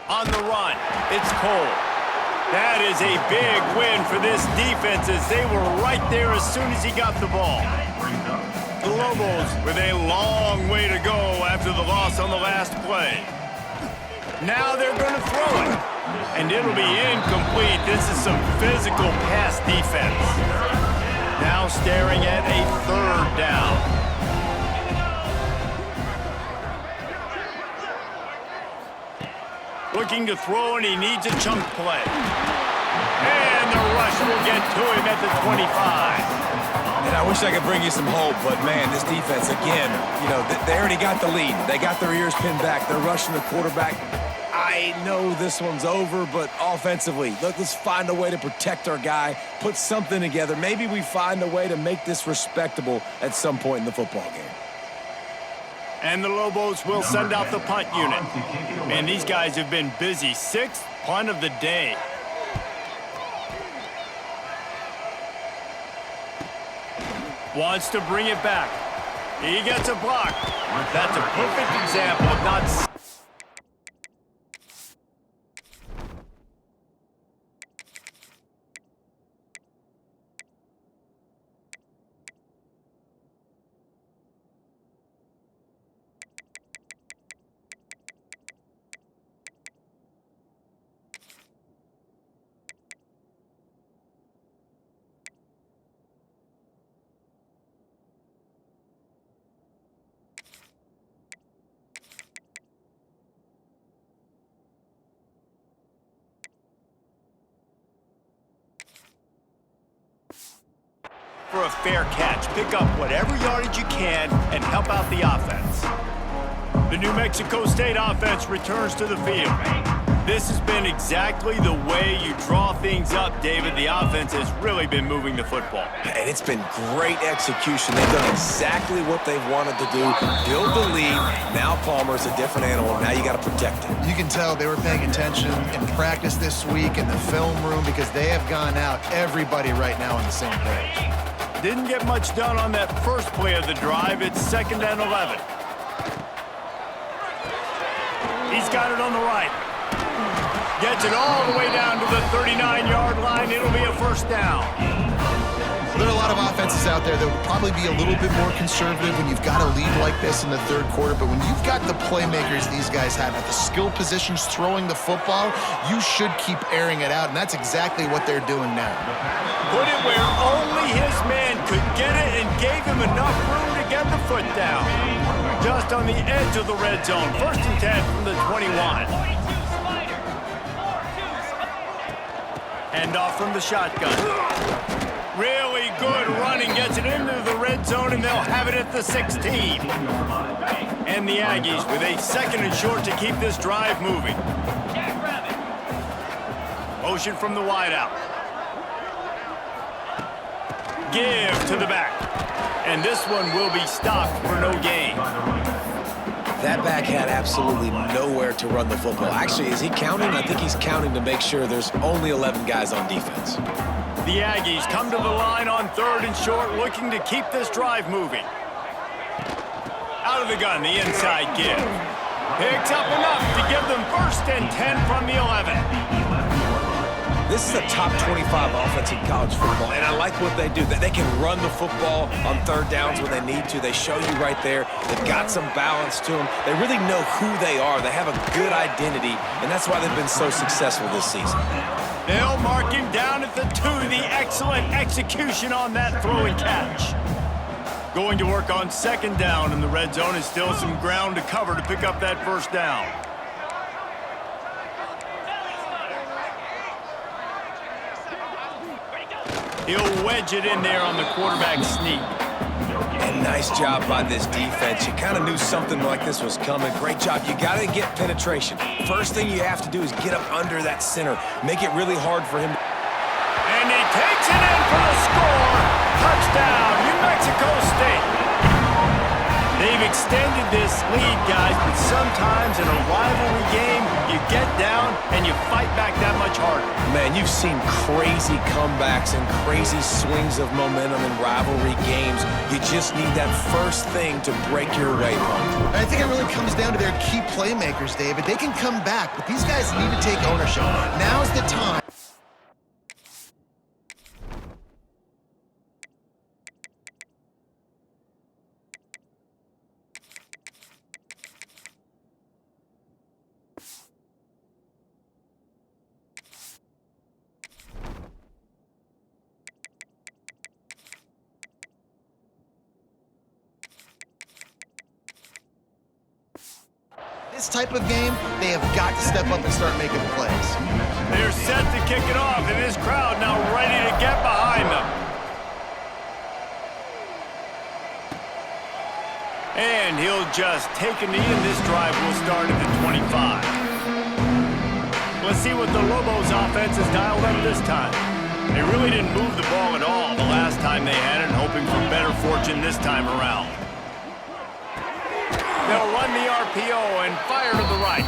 On the run, it's Cole. That is a big win for this defense as they were right there as soon as he got the ball. The Lobos with a long way to go after the loss on the last play. Now they're going to throw it. And it'll be incomplete. This is some physical pass defense. Now staring at a 3rd down. Looking to throw, and he needs a chunk play. And the rush will get to him at the 25. And I wish I could bring you some hope, but man, this defense, again, you know, they already got the lead. They got their ears pinned back. They're rushing the quarterback. I know this one's over, but offensively, let's find a way to protect our guy, put something together. Maybe we find a way to make this respectable at some point in the football game. And the Lobos will send out the punt unit. Man, these guys have been busy. 6th punt of the day. Wants to bring it back. He gets a block. That's a perfect example of not... for a fair catch. Pick up whatever yardage you can and help out the offense. The New Mexico State offense returns to the field. This has been exactly the way you draw things up, David. The offense has really been moving the football. And it's been great execution. They've done exactly what they've wanted to do. Build the lead. Now Palmer's a different animal. Now you got to protect him. You can tell they were paying attention in practice this week in the film room because they have gone out, everybody right now on the same page. Didn't get much done on that first play of the drive. It's 2nd and 11. He's got it on the right. Gets it all the way down to the 39-yard line. It'll be a first down. There are a lot of offenses out there that would probably be a little bit more conservative when you've got a lead like this in the 3rd quarter, but when you've got the playmakers these guys have at the skill positions throwing the football, you should keep airing it out, and that's exactly what they're doing now. Put it where only his man could get it and gave him enough room to get the foot down. Just on the edge of the red zone. 1st and 10 from the 21. Hand off from the shotgun. Really good running, gets it into the red zone, and they'll have it at the 16. And the Aggies with a 2nd and short to keep this drive moving. Motion from the wideout. Give to the back. And this one will be stopped for no gain. That back had absolutely nowhere to run the football. Actually, is he counting? I think he's counting to make sure there's only 11 guys on defense. The Aggies come to the line on 3rd and short, looking to keep this drive moving. Out of the gun, the inside give. Picks up enough to give them 1st and 10 from the 11. This is a top 25 offense in college football, and I like what they do. They can run the football on 3rd downs when they need to. They show you right there. They've got some balance to them. They really know who they are. They have a good identity, and that's why they've been so successful this season. They'll mark him down at the 2. The excellent execution on that throw and catch. Going to work on 2nd down in the red zone is still some ground to cover to pick up that 1st down. He'll wedge it in there on the quarterback sneak. And nice job by this defense. You kind of knew something like this was coming. Great job. You got to get penetration. First thing you have to do is get up under that center. Make it really hard for him. And he takes it in for the score. Touchdown, New Mexico State. They've extended this lead, guys, but sometimes in a rivalry game, you get down and you fight back that much harder. Man, you've seen crazy comebacks and crazy swings of momentum in rivalry games. You just need that first thing to break your way, Punk. I think it really comes down to their key playmakers, David. They can come back, but these guys need to take ownership. Now's the time. This type of game, they have got to step up and start making plays. They're set to kick it off, and this crowd now ready to get behind them. And he'll just take a knee, and this drive will start at the 25. Let's see what the Lobos offense has dialed up this time. They really didn't move the ball at all the last time they had it, hoping for better fortune this time around. They'll run the RPO and fire to the right.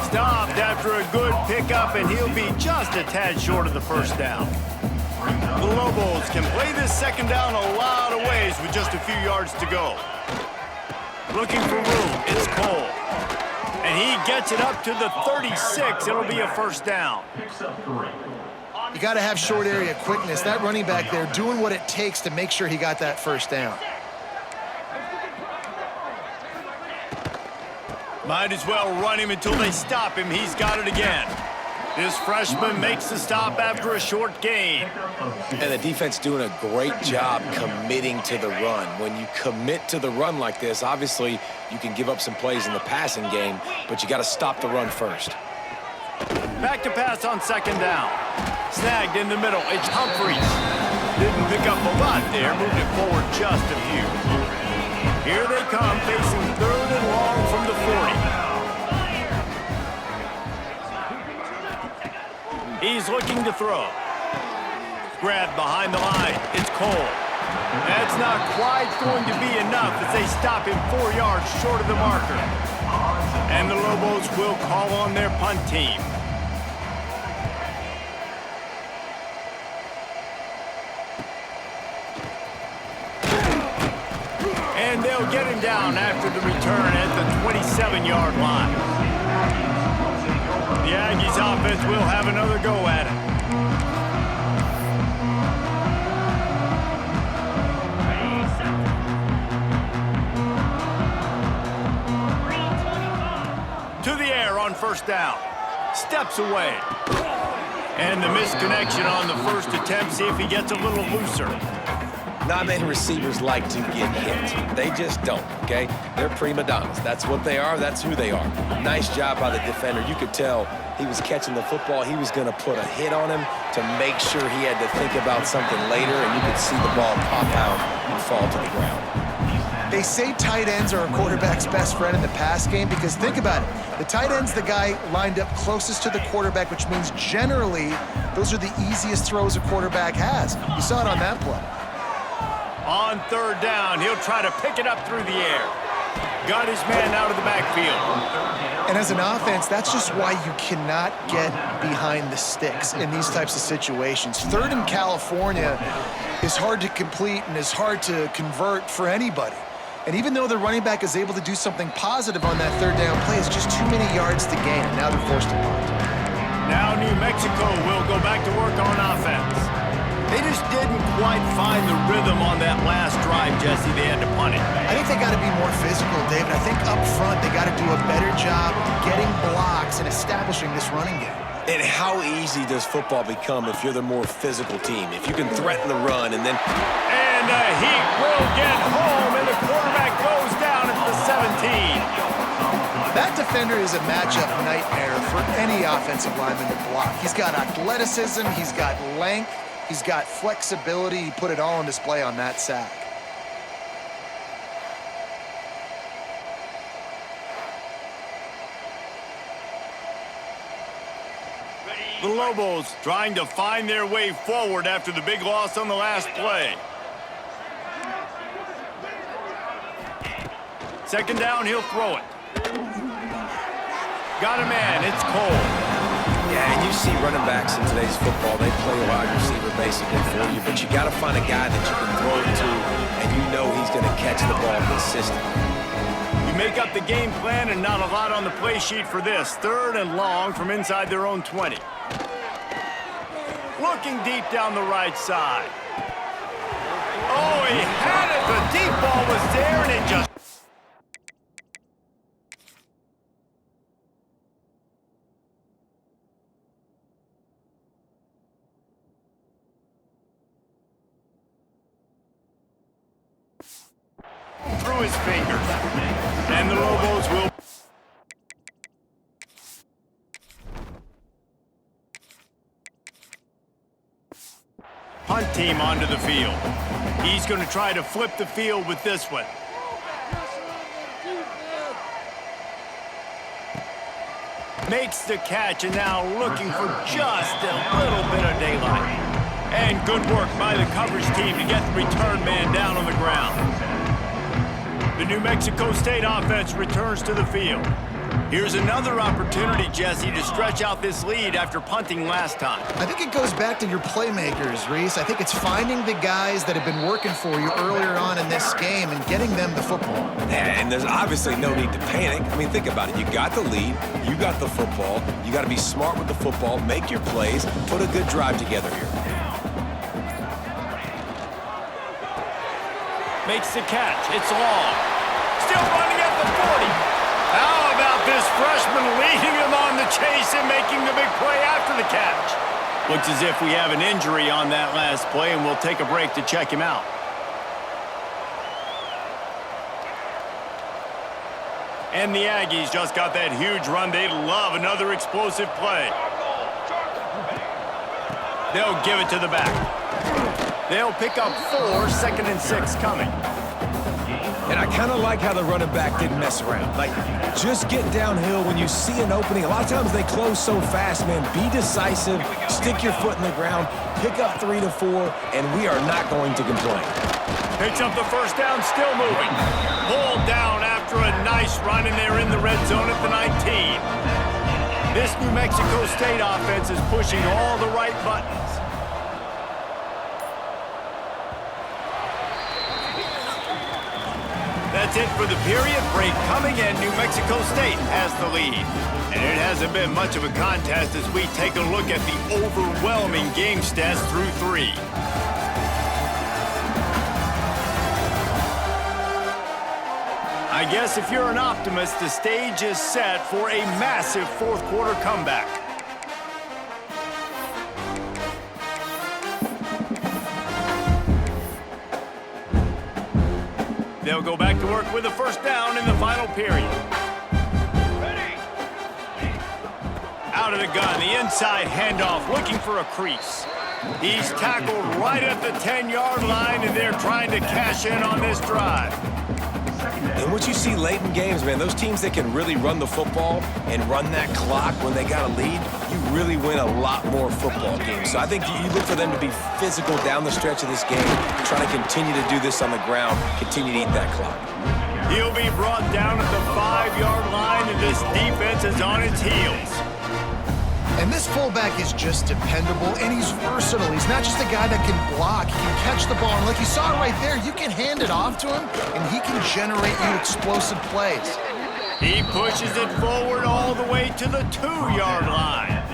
Stopped after a good pickup, and he'll be just a tad short of the first down. The Lobos can play this second down a lot of ways with just a few yards to go. Looking for room, it's Cole. And he gets it up to the 36. It'll be a first down. You got to have short area quickness. That running back there doing what it takes to make sure he got that first down. Might as well run him until they stop him. He's got it again. This freshman makes the stop after a short gain. And the defense doing a great job committing to the run. When you commit to the run like this, obviously you can give up some plays in the passing game, but you got to stop the run first. Back to pass on second down. Snagged in the middle. It's Humphries. Didn't pick up a lot there. Moved it forward just a few. Here they come, facing third and long from the 40. He's looking to throw. Grabbed behind the line. It's Cole. That's not quite going to be enough as they stop him 4 yards short of the marker. And the Lobos will call on their punt team. And they'll get him down after the return at the 27-yard line. The Aggies offense will have another go at it. To the air on first down. Steps away. And the misconnection on the first attempt. See if he gets a little looser. Not many receivers like to get hit. They just don't, okay? They're prima donnas. That's what they are. That's who they are. Nice job by the defender. You could tell he was catching the football. He was going to put a hit on him to make sure he had to think about something later, and you could see the ball pop out and fall to the ground. They say tight ends are a quarterback's best friend in the pass game because think about it. The tight end's the guy lined up closest to the quarterback, which means generally those are the easiest throws a quarterback has. You saw it on that play. On third down, he'll try to pick it up through the air. Got his man out of the backfield. And as an offense, that's just why you cannot get behind the sticks in these types of situations. Third in California is hard to complete and is hard to convert for anybody. And even though the running back is able to do something positive on that third down play, it's just too many yards to gain, and now they're forced to punt. Now New Mexico will go back to work on offense. They just didn't quite find the rhythm on that last drive, Jesse. They had to punt it. I think they got to be more physical, David. I think up front they got to do a better job getting blocks and establishing this running game. And how easy does football become if you're the more physical team? If you can threaten the run and then... And he will get home, and the quarterback goes down at the 17. That defender is a matchup nightmare for any offensive lineman to block. He's got athleticism, he's got length, he's got flexibility. He put it all on display on that sack. The Lobos trying to find their way forward after the big loss on the last play. Second down, he'll throw it. Got a man, it's Cole. Yeah, and you see running backs in today's football, they play a wide receiver basically for you, but you got to find a guy that you can throw it to, and you know he's going to catch the ball consistently. You make up the game plan, and not a lot on the play sheet for this. Third and long from inside their own 20. Looking deep down the right side. Oh, he had it. The deep ball was there, and it just... through his fingers. And the Lobos will... punt team onto the field. He's going to try to flip the field with this one. Makes the catch and now looking for just a little bit of daylight. And good work by the coverage team to get the return man down on the ground. The New Mexico State offense returns to the field. Here's another opportunity, Jesse, to stretch out this lead after punting last time. I think it goes back to your playmakers, Reese. I think it's finding the guys that have been working for you earlier on in this game and getting them the football. And there's obviously no need to panic. I mean, think about it. You got the lead. You got the football. You got to be smart with the football, make your plays, put a good drive together here. Makes the catch. It's long. Still running at the 40. How about this freshman leading him on the chase and making the big play after the catch? Looks as if we have an injury on that last play, and we'll take a break to check him out. And the Aggies just got that huge run. They love another explosive play. They'll give it to the back. They'll pick up 4, 2nd and 6 coming. And I kind of like how the running back didn't mess around. Like, just get downhill when you see an opening. A lot of times they close so fast, man. Be decisive, stick your foot in the ground, pick up 3 to 4, and we are not going to complain. Picks up the first down, still moving. Pulled down after a nice run, and they're in the red zone at the 19. This New Mexico State offense is pushing all the right buttons. That's it for the period. Break coming in. New Mexico State has the lead. And it hasn't been much of a contest as we take a look at the overwhelming game stats through 3. I guess if you're an optimist, the stage is set for a massive fourth quarter comeback. They'll go back to work with a first down in the final period. Ready. Out of the gun, the inside handoff, looking for a crease. He's tackled right at the 10-yard line, and they're trying to cash in on this drive. And what you see late in games, man, those teams that can really run the football and run that clock when they got a lead, you really win a lot more football games. So I think you look for them to be physical down the stretch of this game, try to continue to do this on the ground, continue to eat that clock. He'll be brought down at the 5-yard line, and this defense is on its heels. And this fullback is just dependable, and he's versatile. He's not just a guy that can block. He can catch the ball, and like you saw right there, you can hand it off to him, and he can generate you explosive plays. He pushes it forward all the way to the 2-yard line.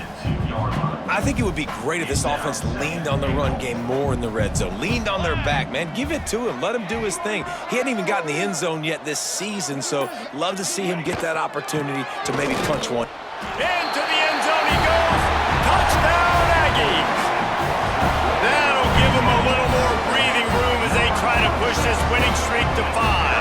I think it would be great if this offense leaned on the run game more in the red zone. Leaned on their back, man. Give it to him. Let him do his thing. He hadn't even gotten the end zone yet this season, so love to see him get that opportunity to maybe punch one. Into the end zone he goes. Touchdown, Aggies. That'll give them a little more breathing room as they try to push this winning streak to 5.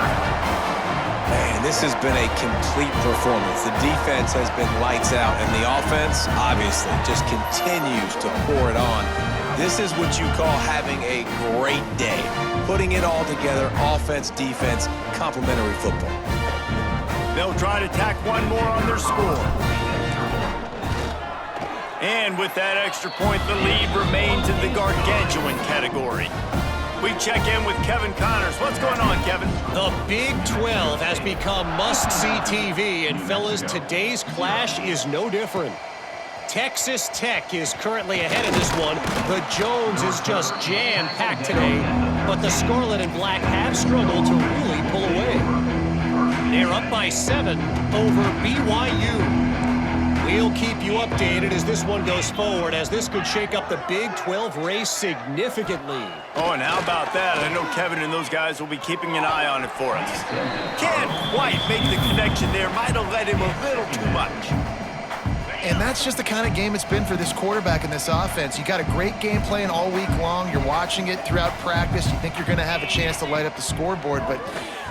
Man, this has been a complete performance. The defense has been lights out, and the offense, obviously, just continues to pour it on. This is what you call having a great day. Putting it all together, offense, defense, complementary football. They'll try to tack one more on their score. And with that extra point, the lead remains in the gargantuan category. We check in with Kevin Connors. What's going on, Kevin? The Big 12 has become must-see TV, and fellas, today's clash is no different. Texas Tech is currently ahead of this one. The Jones is just jam-packed today, but the Scarlet and Black have struggled to really pull away. They're up by 7 over BYU. We'll keep you updated as this one goes forward, as this could shake up the Big 12 race significantly. Oh, and how about that? I know Kevin and those guys will be keeping an eye on it for us. Can't quite make the connection there. Might have led him a little too much. And that's just the kind of game it's been for this quarterback and this offense. You got a great game plan all week long. You're watching it throughout practice. You think you're going to have a chance to light up the scoreboard, but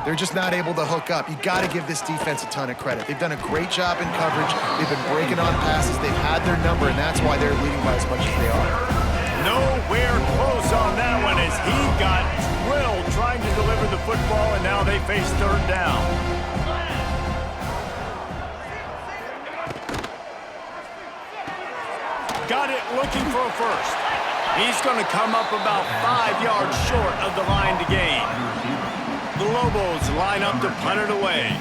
they're just not able to hook up. You got to give this defense a ton of credit. They've done a great job in coverage. They've been breaking on passes. They've had their number, and that's why they're leading by as much as they are. Nowhere close on that one as he got drilled trying to deliver the football, and now they face third down. got it looking for a first. He's going to come up about 5 yards short of the line to gain. The Lobos line up to punt it away.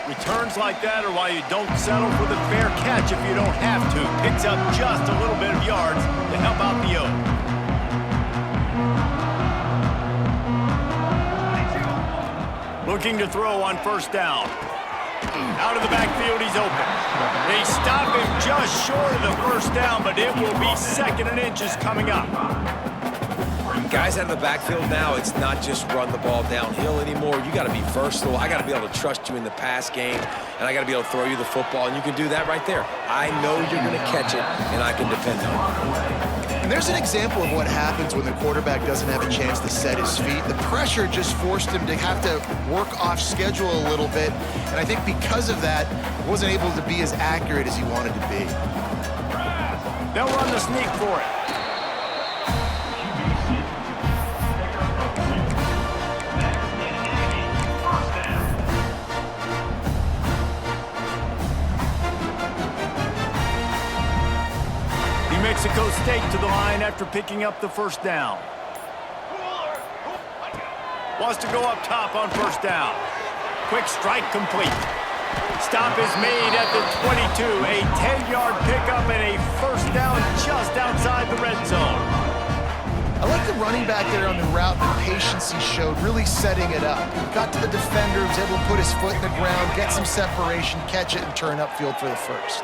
Returns like that are why you don't settle for the fair catch if you don't have to. Picks up just a little bit of yards to help out the O. Looking to throw on first down. Out of the backfield, he's open. They stop him just short of the first down, but it will be 2nd and inches coming up. Guys out of the backfield now, it's not just run the ball downhill anymore. You got to be versatile. I got to be able to trust you in the pass game, and I got to be able to throw you the football, and you can do that right there. I know you're going to catch it, and I can depend on it. And there's an example of what happens when the quarterback doesn't have a chance to set his feet. The pressure just forced him to have to work off schedule a little bit, and I think because of that, wasn't able to be as accurate as he wanted to be. They'll run the sneak for it. New Mexico State to the line after picking up the first down. Wants to go up top on first down. Quick strike complete. Stop is made at the 22. A 10-yard pickup and a first down just outside the red zone. I like the running back there on the route, the patience he showed, really setting it up. Got to the defender, was able to put his foot in the ground, get some separation, catch it, and turn upfield for the first.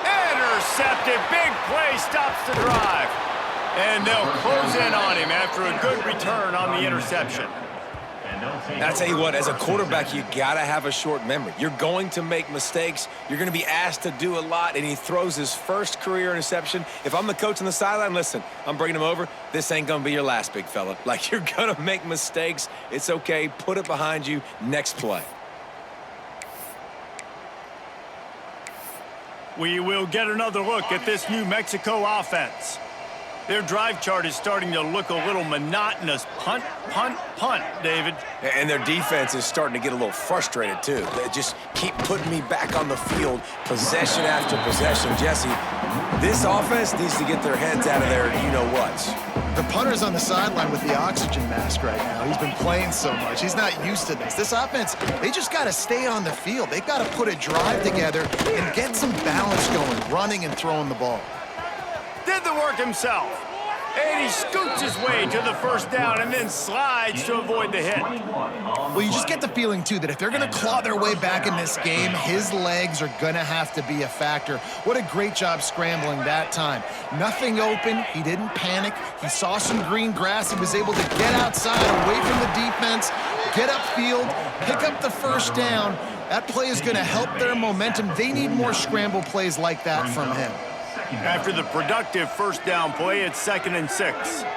Intercepted. Big play stops the drive. And they'll close in on him after a good return on the interception. And I tell you what, as a quarterback, you got to have a short memory. You're going to make mistakes. You're going to be asked to do a lot, and he throws his first career interception. If I'm the coach on the sideline, listen, I'm bringing him over. This ain't going to be your last, big fella. Like, you're going to make mistakes. It's okay. Put it behind you. Next play. We will get another look at this New Mexico offense. Their drive chart is starting to look a little monotonous. Punt, punt, punt, David. And their defense is starting to get a little frustrated, too. They just keep putting me back on the field, possession after possession. Jesse, this offense needs to get their heads out of there, you-know-whats. The punter's on the sideline with the oxygen mask right now. He's been playing so much. He's not used to this. This offense, they just got to stay on the field. They've got to put a drive together and get some balance going, running and throwing the ball. Did the work himself. And he scoots his way to the first down and then slides to avoid the hit. Well, you just get the feeling, too, that if they're going to claw their way back in this game, his legs are going to have to be a factor. What a great job scrambling that time. Nothing open. He didn't panic. He saw some green grass. He was able to get outside, away from the defense, get upfield, pick up the first down. That play is going to help their momentum. They need more scramble plays like that from him. After the productive first down play, it's 2nd and 6.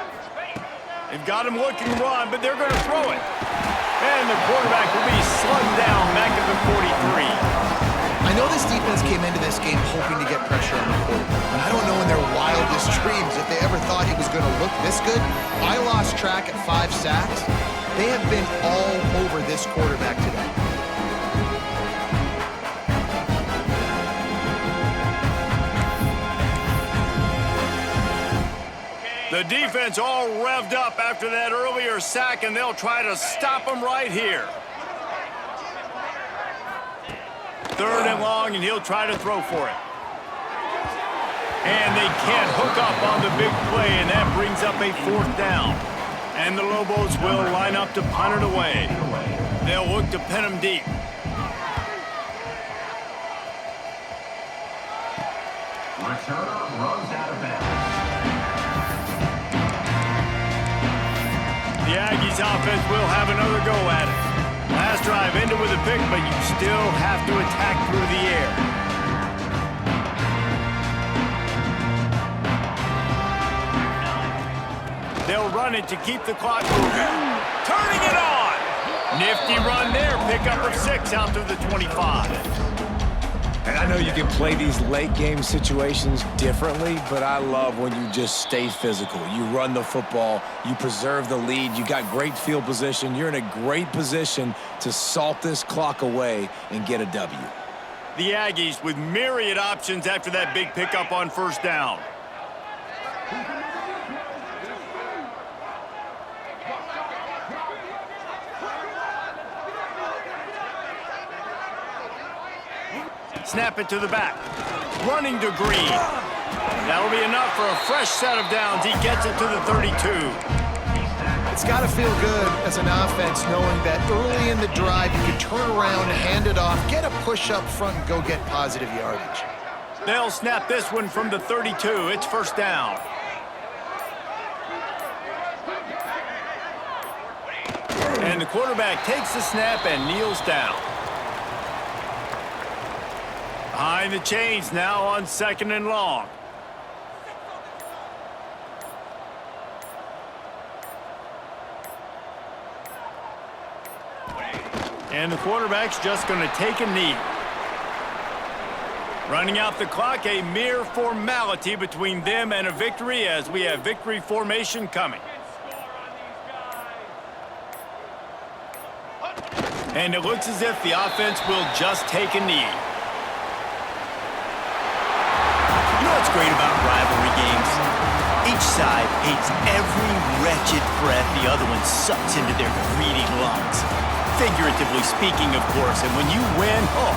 They've got him looking to run, but they're going to throw it. And the quarterback will be slugged down back at the 43. I know this defense came into this game hoping to get pressure on the quarterback, but I don't know in their wildest dreams if they ever thought he was going to look this good. I lost track at 5 sacks. They have been all over this quarterback today. The defense all revved up after that earlier sack, and they'll try to stop him right here. 3rd and long, and he'll try to throw for it. And they can't hook up on the big play, and that brings up a 4th down. And the Lobos will line up to punt it away. They'll look to pin him deep. Returner runs out of bounds. The Aggies offense will have another go at it. Last drive ended with a pick, but you still have to attack through the air. They'll run it to keep the clock moving. Turning it on! Nifty run there. Pickup of 6 out to the 25. And I know you can play these late game situations differently, but I love when you just stay physical. You run the football, you preserve the lead, you got great field position. You're in a great position to salt this clock away and get a W. The Aggies with myriad options after that big pickup on first down. Snap it to the back. Running to Green. That'll be enough for a fresh set of downs. He gets it to the 32. It's got to feel good as an offense knowing that early in the drive you can turn around, hand it off, get a push up front, and go get positive yardage. They'll snap this one from the 32. It's first down. And the quarterback takes the snap and kneels down. Behind the chains now on 2nd and long. And the quarterback's just going to take a knee. Running out the clock, a mere formality between them and a victory as we have victory formation coming. And it looks as if the offense will just take a knee. You know what's great about rivalry games? Each side hates every wretched breath the other one sucks into their greedy lungs. Figuratively speaking, of course, and when you win, oh,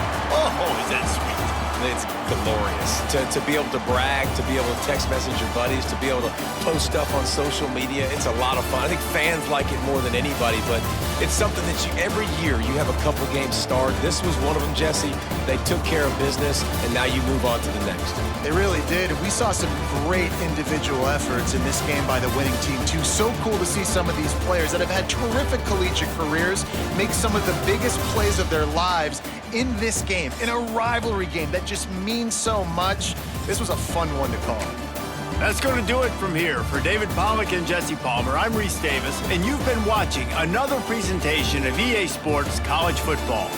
is that sweet. It's glorious. To be able to brag, to be able to text message your buddies, to be able to post stuff on social media, it's a lot of fun. I think fans like it more than anybody, but it's something that every year you have a couple games start. This was one of them, Jesse. They took care of business, and now you move on to the next. They really did. We saw some great individual efforts in this game by the winning team, too. So cool to see some of these players that have had terrific collegiate careers make some of the biggest plays of their lives in this game, in a rivalry game that just means so much. This was a fun one to call. That's going to do it from here. For David Pollack and Jesse Palmer, I'm Reese Davis, and you've been watching another presentation of EA Sports College Football.